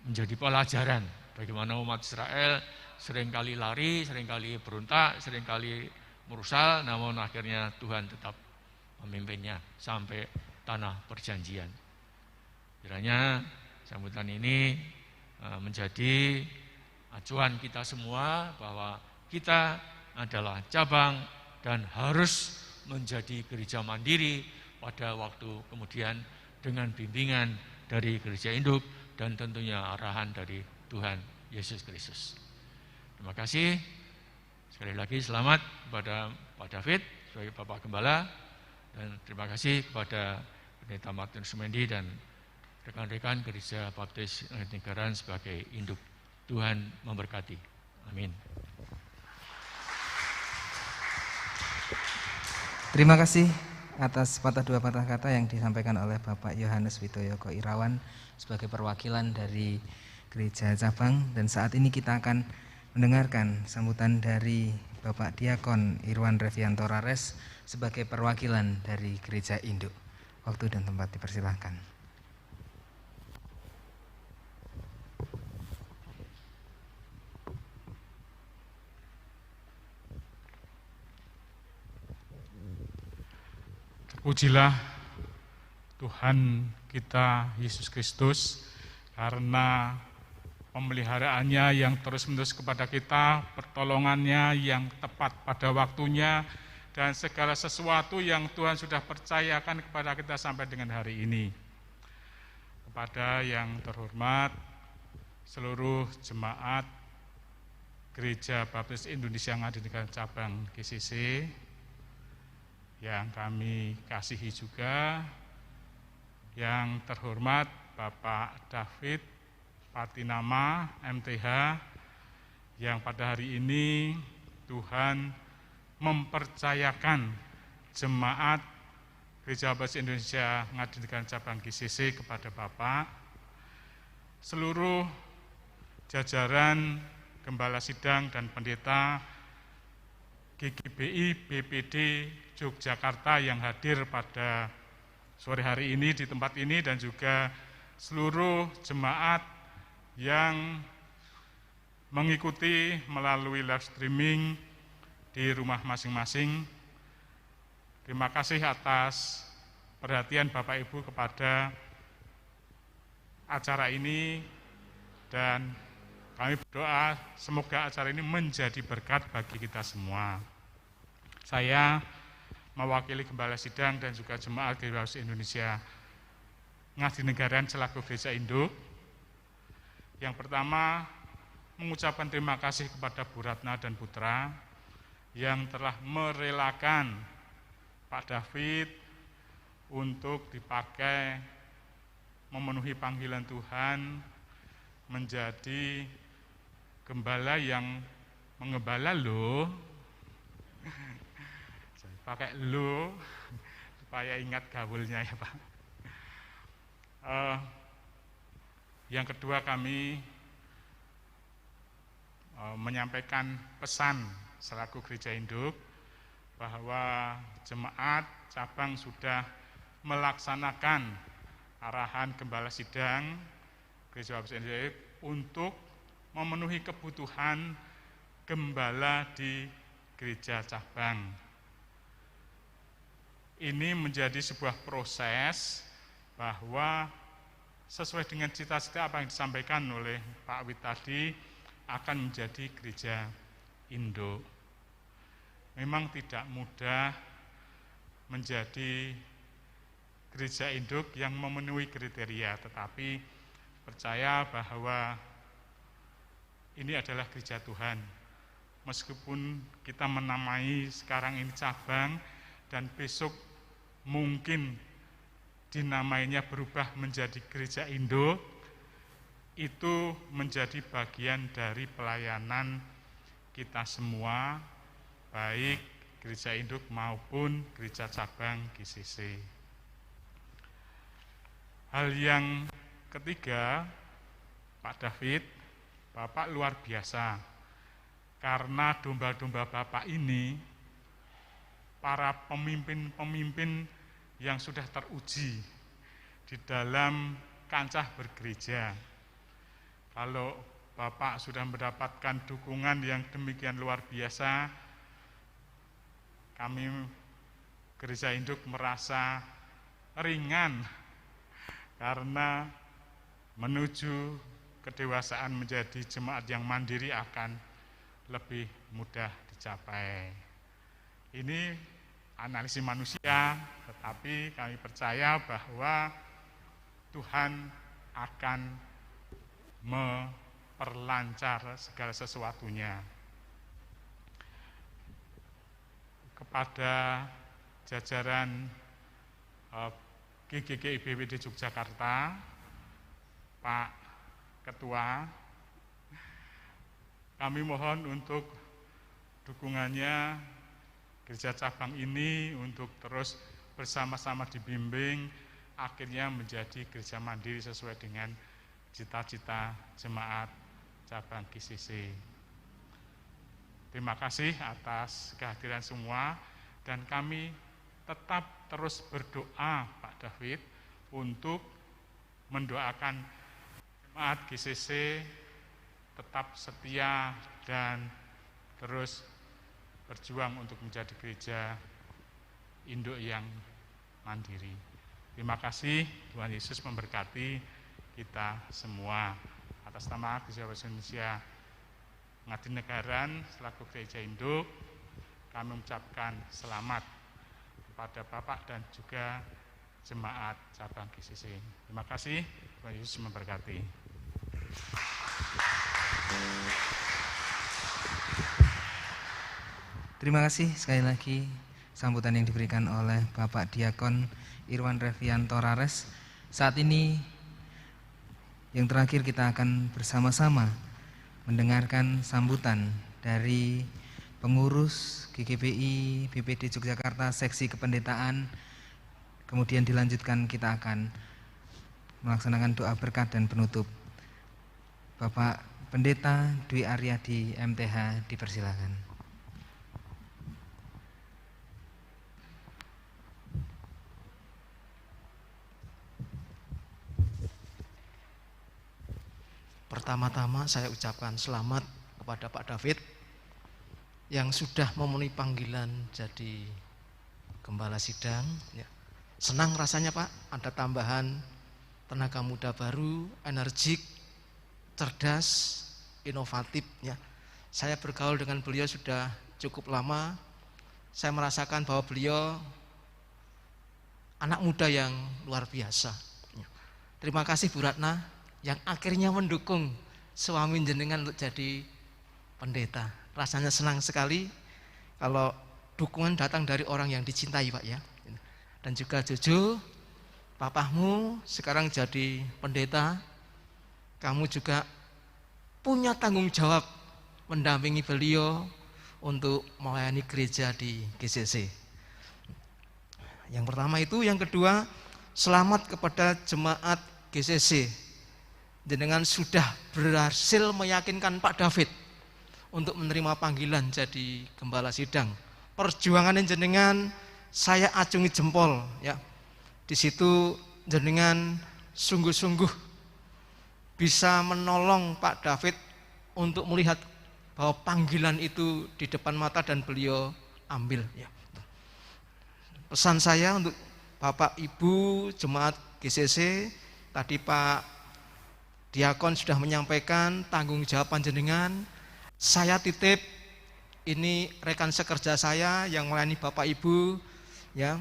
menjadi pelajaran bagaimana umat Israel seringkali lari, seringkali berontak, seringkali merusak, namun akhirnya Tuhan tetap memimpinnya sampai tanah perjanjian. Kiranya sambutan ini menjadi acuan kita semua bahwa kita adalah cabang dan harus menjadi gereja mandiri pada waktu kemudian dengan bimbingan dari gereja induk dan tentunya arahan dari Tuhan Yesus Kristus. Terima kasih. Sekali lagi selamat kepada Pak David sebagai Bapak Gembala dan terima kasih kepada Pendeta Martinus Sumendi dan rekan-rekan Gereja Baptis Negara sebagai induk. Tuhan memberkati. Amin. Terima kasih atas dua patah kata yang disampaikan oleh Bapak Yohanes Widoyoko Irawan sebagai perwakilan dari Gereja Cabang, dan saat ini kita akan mendengarkan sambutan dari Bapak Diakon Irwan Revianto Rares sebagai perwakilan dari Gereja Induk. Waktu dan tempat dipersilahkan. Pujilah Tuhan kita Yesus Kristus karena pemeliharaannya yang terus-menerus kepada kita, pertolongannya yang tepat pada waktunya, dan segala sesuatu yang Tuhan sudah percayakan kepada kita sampai dengan hari ini. Kepada yang terhormat seluruh jemaat Gereja Baptis Indonesia yang ada di cabang GCC, yang kami kasihi juga, yang terhormat Bapak David Patinama MTH, yang pada hari ini Tuhan mempercayakan jemaat Gereja Baptis Indonesia Ngadinegaran cabang GCC kepada Bapak, seluruh jajaran Gembala Sidang dan Pendeta GGBI BPD Yogyakarta yang hadir pada sore hari ini di tempat ini, dan juga seluruh jemaat yang mengikuti melalui live streaming di rumah masing-masing. Terima kasih atas perhatian Bapak Ibu kepada acara ini, dan kami berdoa semoga acara ini menjadi berkat bagi kita semua. Saya mewakili Gembala Sidang dan juga jemaat Gereja Baptis Indonesia Ngadinegaran selaku Gereja Induk. Yang pertama, mengucapkan terima kasih kepada Bu Ratna dan Putra yang telah merelakan Pak David untuk dipakai memenuhi panggilan Tuhan menjadi gembala yang mengembala loh. Pakai lo supaya ingat gaulnya ya Pak. Yang kedua, kami menyampaikan pesan selaku Gereja Induk bahwa jemaat cabang sudah melaksanakan arahan Gembala Sidang Gereja Baptis Indonesia untuk memenuhi kebutuhan gembala di gereja cabang. Ini menjadi sebuah proses bahwa sesuai dengan cita-cita apa yang disampaikan oleh Pak Wid tadi, akan menjadi gereja induk. Memang tidak mudah menjadi gereja induk yang memenuhi kriteria, tetapi percaya bahwa ini adalah gereja Tuhan. Meskipun kita menamai sekarang ini cabang dan besok mungkin dinamainya berubah menjadi gereja induk, itu menjadi bagian dari pelayanan kita semua, baik gereja induk maupun gereja cabang GCC. Hal yang ketiga, Pak David, Bapak luar biasa, karena domba-domba Bapak ini para pemimpin-pemimpin yang sudah teruji di dalam kancah bergereja. Kalau Bapak sudah mendapatkan dukungan yang demikian luar biasa, kami Gereja Induk merasa ringan karena menuju kedewasaan menjadi jemaat yang mandiri akan lebih mudah dicapai. Ini analisis manusia, tetapi kami percaya bahwa Tuhan akan memperlancar segala sesuatunya. Kepada jajaran GGG IBWD Yogyakarta, Pak Ketua, kami mohon untuk dukungannya gereja cabang ini untuk terus bersama-sama dibimbing, akhirnya menjadi gereja mandiri sesuai dengan cita-cita jemaat cabang GCC. Terima kasih atas kehadiran semua, dan kami tetap terus berdoa Pak David untuk mendoakan jemaat GCC tetap setia dan terus berjuang untuk menjadi gereja induk yang mandiri. Terima kasih, Tuhan Yesus memberkati kita semua. Atas nama Gereja Baptis Indonesia Ngadinegara selaku gereja induk, kami mengucapkan selamat kepada Bapak dan juga jemaat cabang GCC. Terima kasih, Tuhan Yesus memberkati. Terima kasih sekali lagi sambutan yang diberikan oleh Bapak Diakon Irwan Revianto Rares. Saat ini yang terakhir kita akan bersama-sama mendengarkan sambutan dari pengurus GGBI BPD Yogyakarta Seksi Kependetaan. Kemudian dilanjutkan kita akan melaksanakan doa berkat dan penutup. Bapak Pendeta Dwi Aryadi MTH dipersilakan. Pertama-tama saya ucapkan selamat kepada Pak David yang sudah memenuhi panggilan jadi gembala sidang. Ya. Senang rasanya Pak, ada tambahan tenaga muda baru, energik, cerdas, inovatif. Ya. Saya bergaul dengan beliau sudah cukup lama. Saya merasakan bahwa beliau anak muda yang luar biasa. Ya. Terima kasih Bu Ratna yang akhirnya mendukung suami jenengan untuk jadi pendeta. Rasanya senang sekali kalau dukungan datang dari orang yang dicintai Pak ya. Dan juga Jojo, papahmu sekarang jadi pendeta, kamu juga punya tanggung jawab mendampingi beliau untuk melayani gereja di GCC. Yang pertama itu, yang kedua, selamat kepada jemaat GCC. Jenengan sudah berhasil meyakinkan Pak David untuk menerima panggilan jadi gembala sidang. Perjuangan jenengan saya acungi jempol ya. Di situ jenengan sungguh-sungguh bisa menolong Pak David untuk melihat bahwa panggilan itu di depan mata dan beliau ambil ya. Pesan saya untuk Bapak Ibu jemaat GCC, tadi Pak Diakon sudah menyampaikan tanggung jawab jenengan. Saya titip ini rekan sekerja saya yang melayani Bapak Ibu ya.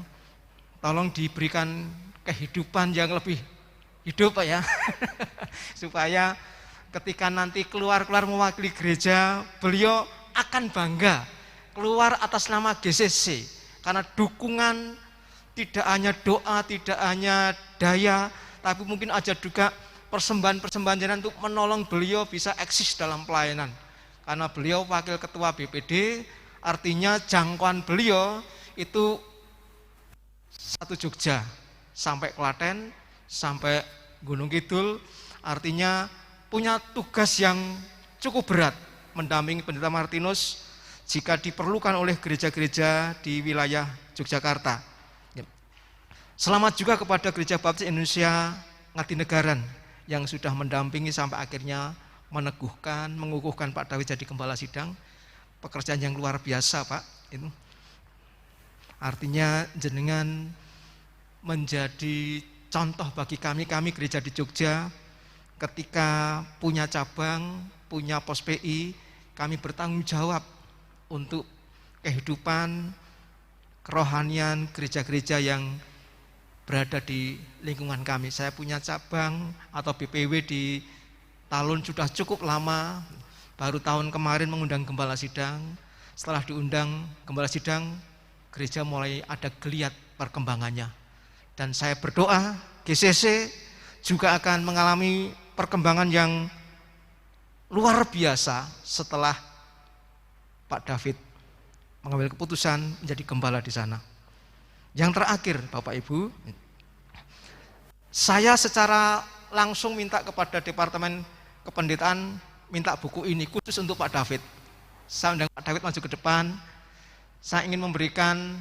Tolong diberikan kehidupan yang lebih hidup Pak ya. Supaya ketika nanti keluar mewakili gereja, beliau akan bangga keluar atas nama GCC karena dukungan tidak hanya doa, tidak hanya daya, tapi mungkin aja juga persembahan-persembahan jenengan untuk menolong beliau bisa eksis dalam pelayanan. Karena beliau wakil ketua BPD, artinya jangkauan beliau itu satu Jogja sampai Klaten, sampai Gunung Kidul, artinya punya tugas yang cukup berat mendampingi Pendeta Martinus jika diperlukan oleh gereja-gereja di wilayah Yogyakarta. Selamat juga kepada Gereja Baptis Indonesia Ngatinegara yang sudah mendampingi sampai akhirnya meneguhkan, mengukuhkan Pak David jadi gembala sidang. Pekerjaan yang luar biasa, Pak. Itu artinya jenengan menjadi contoh bagi kami gereja di Jogja. Ketika punya cabang, punya pos PI, kami bertanggung jawab untuk kehidupan kerohanian gereja-gereja yang berada di lingkungan kami. Saya punya cabang atau BPW di Talun sudah cukup lama, baru tahun kemarin mengundang gembala sidang. Setelah diundang gembala sidang, gereja mulai ada geliat perkembangannya. Dan saya berdoa GCC juga akan mengalami perkembangan yang luar biasa setelah Pak David mengambil keputusan menjadi gembala di sana. Yang terakhir, Bapak Ibu, saya secara langsung minta kepada Departemen Kependetaan minta buku ini khusus untuk Pak David. Saya undang Pak David maju ke depan. Saya ingin memberikan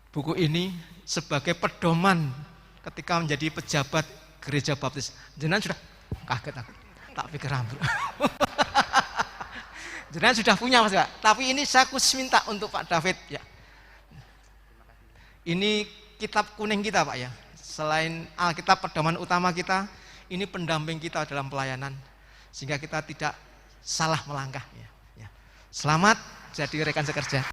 buku ini sebagai pedoman ketika menjadi pejabat Gereja Baptis. Jenengan sudah kaget aku, tak pikir rambut. Jenengan sudah punya Mas, tapi ini saya khusus minta untuk Pak David ya. Ini kitab kuning kita, Pak ya. Selain Alkitab pedoman utama kita, ini pendamping kita dalam pelayanan sehingga kita tidak salah melangkah ya. Selamat jadi rekan sekerja.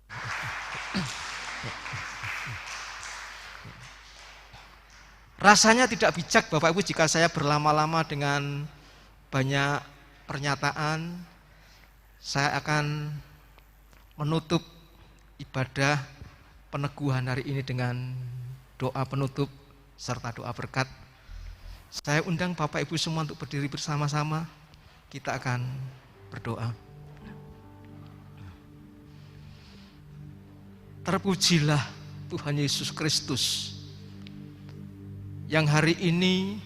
Rasanya tidak bijak Bapak Ibu jika saya berlama-lama dengan banyak pernyataan. Saya akan menutup ibadah peneguhan hari ini dengan doa penutup serta doa berkat. Saya undang Bapak Ibu semua untuk berdiri bersama-sama. Kita akan berdoa. Terpujilah Tuhan Yesus Kristus yang hari ini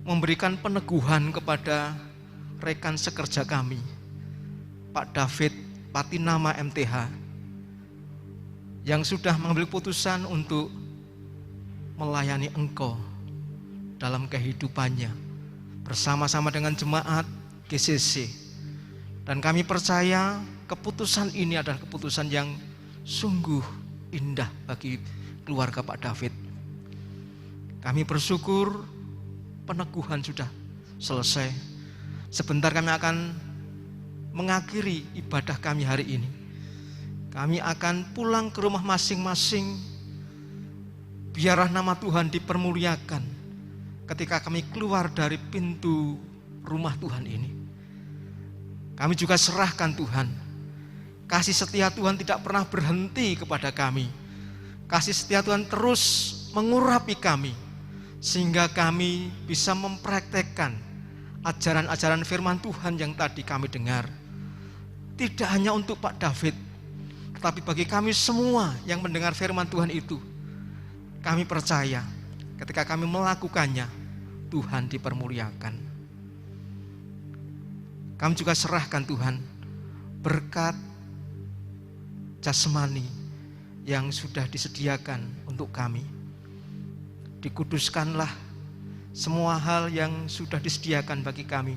memberikan peneguhan kepada rekan sekerja kami, Pak David Patinama MTH, yang sudah mengambil putusan untuk melayani Engkau dalam kehidupannya bersama-sama dengan jemaat GCC. Dan kami percaya keputusan ini adalah keputusan yang sungguh indah bagi keluarga Pak David. Kami bersyukur peneguhan sudah selesai. Sebentar kami akan mengakhiri ibadah kami hari ini. Kami akan pulang ke rumah masing-masing. Biarlah nama Tuhan dipermuliakan ketika kami keluar dari pintu rumah Tuhan ini. Kami juga serahkan Tuhan. Kasih setia Tuhan tidak pernah berhenti kepada kami. Kasih setia Tuhan terus mengurapi kami, sehingga kami bisa mempraktekkan ajaran-ajaran firman Tuhan yang tadi kami dengar. Tidak hanya untuk Pak David, tetapi bagi kami semua yang mendengar firman Tuhan itu. Kami percaya ketika kami melakukannya, Tuhan dipermuliakan. Kami juga serahkan Tuhan berkat jasmani yang sudah disediakan untuk kami. Dikuduskanlah semua hal yang sudah disediakan bagi kami.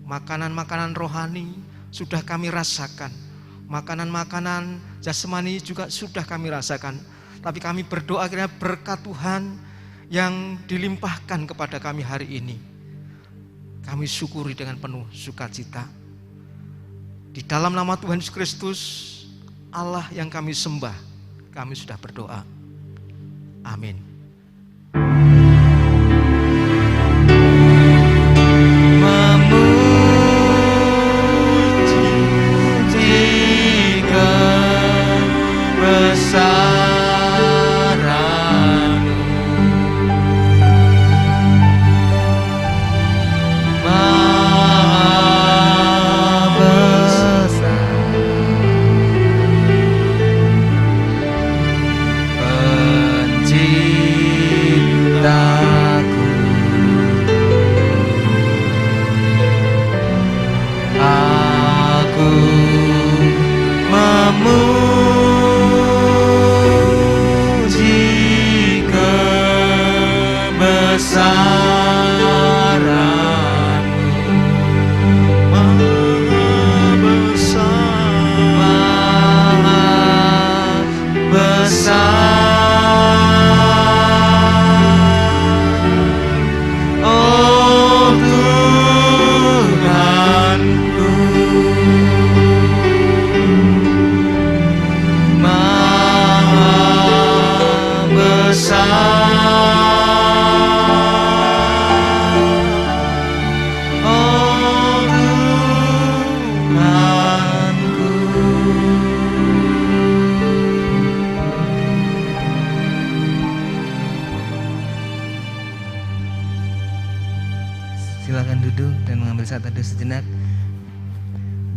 Makanan-makanan rohani sudah kami rasakan. Makanan-makanan jasmani juga sudah kami rasakan. Tapi kami berdoa kiranya berkat Tuhan yang dilimpahkan kepada kami hari ini, kami syukuri dengan penuh sukacita. Di dalam nama Tuhan Yesus Kristus, Allah yang kami sembah, kami sudah berdoa. Amin. Benci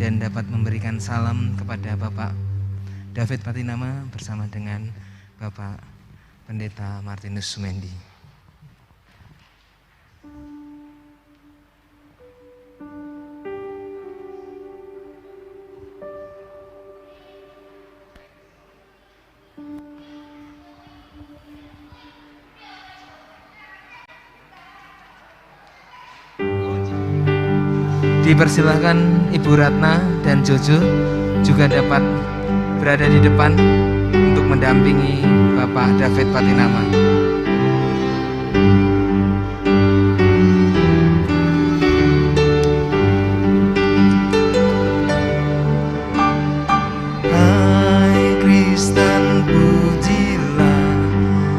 dan dapat memberikan salam kepada Bapak David Patinama bersama dengan Bapak Pendeta Martinus Sumendi. Dipersilahkan Ibu Ratna dan Jojo juga dapat berada di depan untuk mendampingi Bapak David Patinama. Hai Kristen pujilah,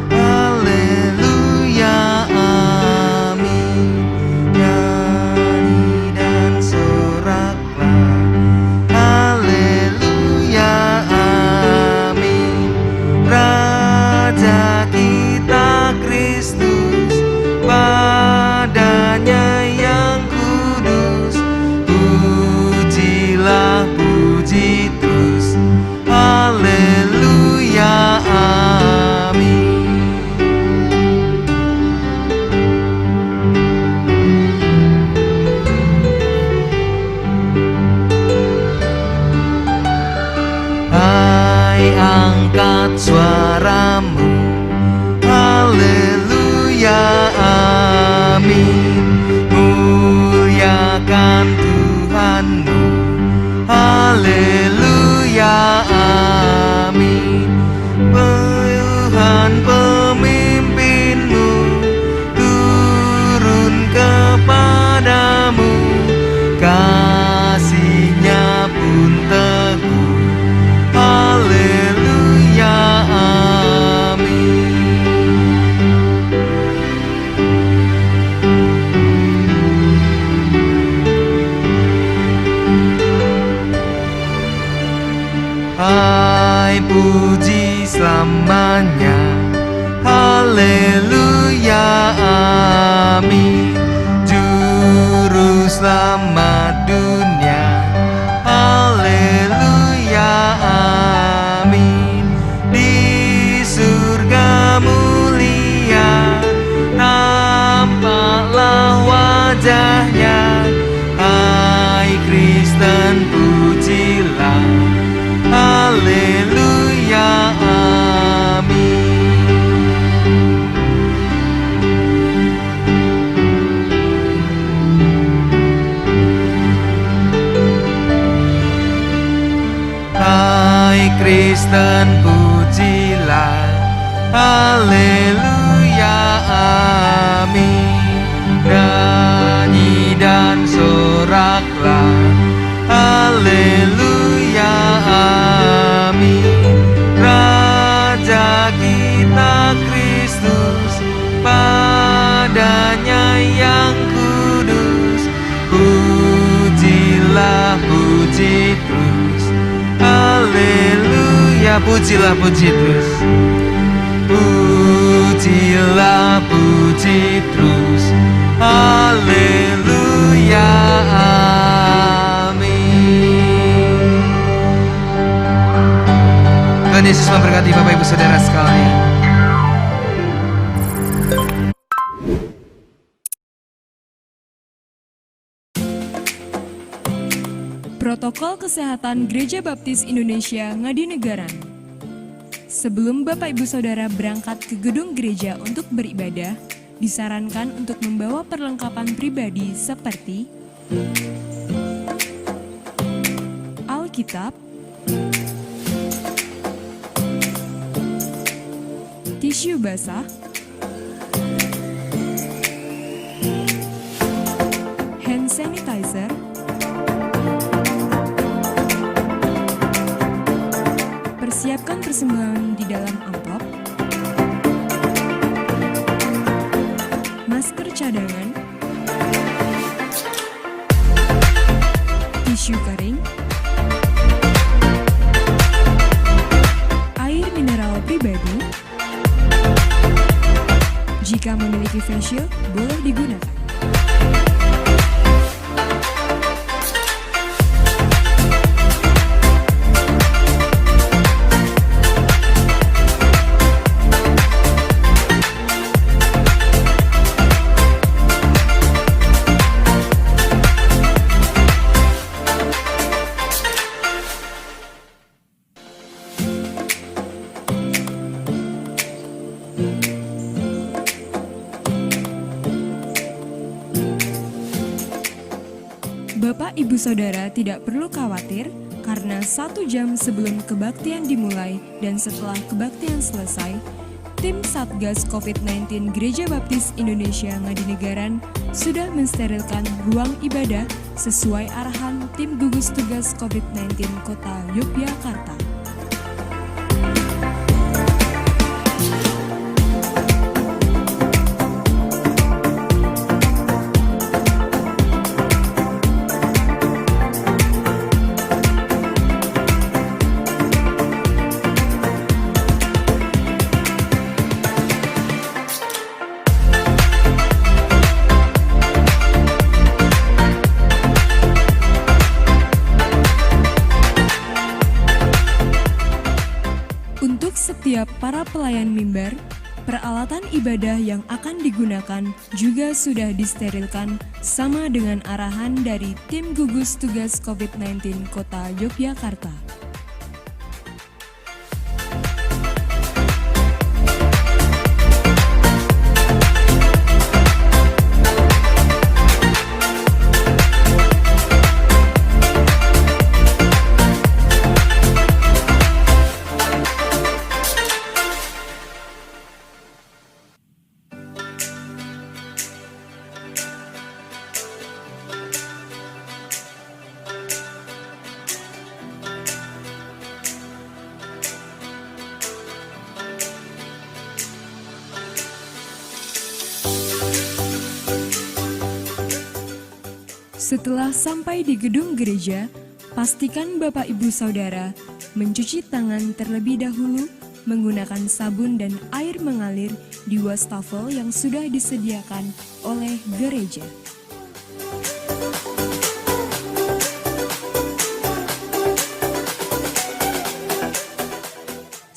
haleluya, amin. Nyanyi dan soraklah, haleluya, amin. Raja kita Kristus, padanya yang kudus, pujilah, puji terus, haleluya, amin. Hai, angkat suaramu, haleluya, amin. Muliakan Tuhanmu, haleluya, amin. Tuhan pemimpinmu turun kepadamu, kasih-Nya pun teguh, haleluya, amin. Hai, puji selamanya, haleluya, amin. Juru selamat dunia, haleluya, amin. Di surga mulia nampaklah wajahnya. Hai Kristen pujilah, haleluya, amin. Hai Kristen pujilah, haleluya, amin. Nyanyi dan soraklah, haleluya, amin. Raja kita Kristus, padanya yang kudus, pujilah, puji terus, haleluya. Pujilah, puji terus, pujilah, puji terus, haleluya, amin. Tuhan Yesus memberkati Bapak Ibu Saudara sekalian. Protokol Kesehatan Gereja Baptis Indonesia Ngadinegara. Sebelum Bapak Ibu Saudara berangkat ke gedung gereja untuk beribadah, disarankan untuk membawa perlengkapan pribadi seperti Alkitab, tisu basah, hand sanitizer, persiapkan persembahan di dalam amplop, masker cadangan, tisu kering, air mineral pribadi. Jika memiliki face shield, boleh digunakan. Ibu Saudara tidak perlu khawatir karena 1 jam sebelum kebaktian dimulai dan setelah kebaktian selesai, tim Satgas COVID-19 Gereja Baptis Indonesia Ngadinegara sudah mensterilkan ruang ibadah sesuai arahan tim gugus tugas COVID-19 Kota Yogyakarta. Setiap para pelayan mimbar, peralatan ibadah yang akan digunakan juga sudah disterilkan sama dengan arahan dari tim gugus tugas COVID-19 Kota Yogyakarta. Setelah sampai di gedung gereja, pastikan Bapak Ibu Saudara mencuci tangan terlebih dahulu menggunakan sabun dan air mengalir di wastafel yang sudah disediakan oleh gereja.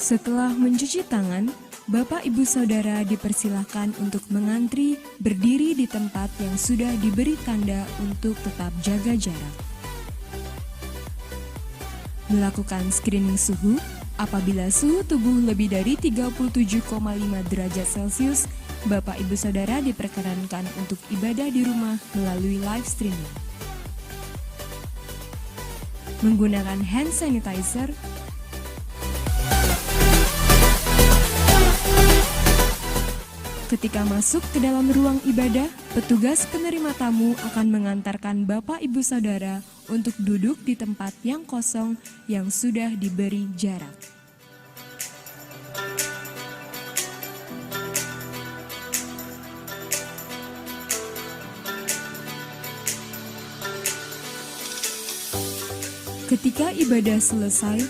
Setelah mencuci tangan, Bapak Ibu Saudara dipersilahkan untuk mengantri berdiri di tempat yang sudah diberi tanda untuk tetap jaga jarak. Melakukan screening suhu, apabila suhu tubuh lebih dari 37,5 derajat Celcius, Bapak Ibu Saudara diperkenankan untuk ibadah di rumah melalui live streaming. Menggunakan hand sanitizer, ketika masuk ke dalam ruang ibadah, petugas penerima tamu akan mengantarkan Bapak Ibu Saudara untuk duduk di tempat yang kosong yang sudah diberi jarak. Ketika ibadah selesai,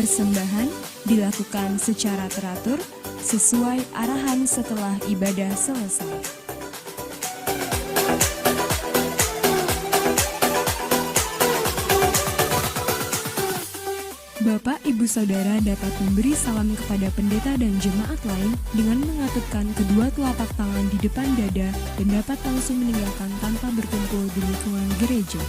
persembahan dilakukan secara teratur sesuai arahan setelah ibadah selesai. Bapak Ibu Saudara dapat memberi salam kepada pendeta dan jemaat lain dengan mengatupkan kedua telapak tangan di depan dada dan dapat langsung meninggalkan tanpa berkumpul di lingkungan gereja.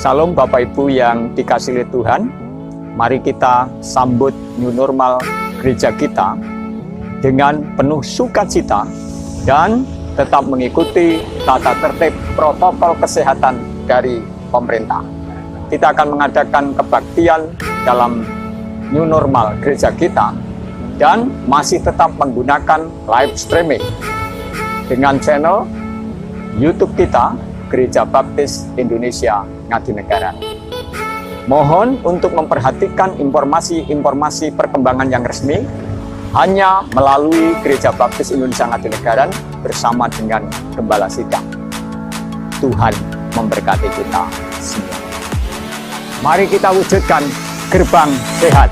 Salam Bapak Ibu yang dikasihi oleh Tuhan. Mari kita sambut new normal gereja kita dengan penuh sukacita dan tetap mengikuti tata tertib protokol kesehatan dari pemerintah. Kita akan mengadakan kebaktian dalam new normal gereja kita dan masih tetap menggunakan live streaming dengan channel YouTube kita Gereja Baptis Indonesia Ngadinegara. Mohon untuk memperhatikan informasi-informasi perkembangan yang resmi hanya melalui Gereja Baptis Indonesia Ngadinegara bersama dengan Gembala Sidang. Tuhan memberkati kita semua. Mari kita wujudkan gerbang sehat.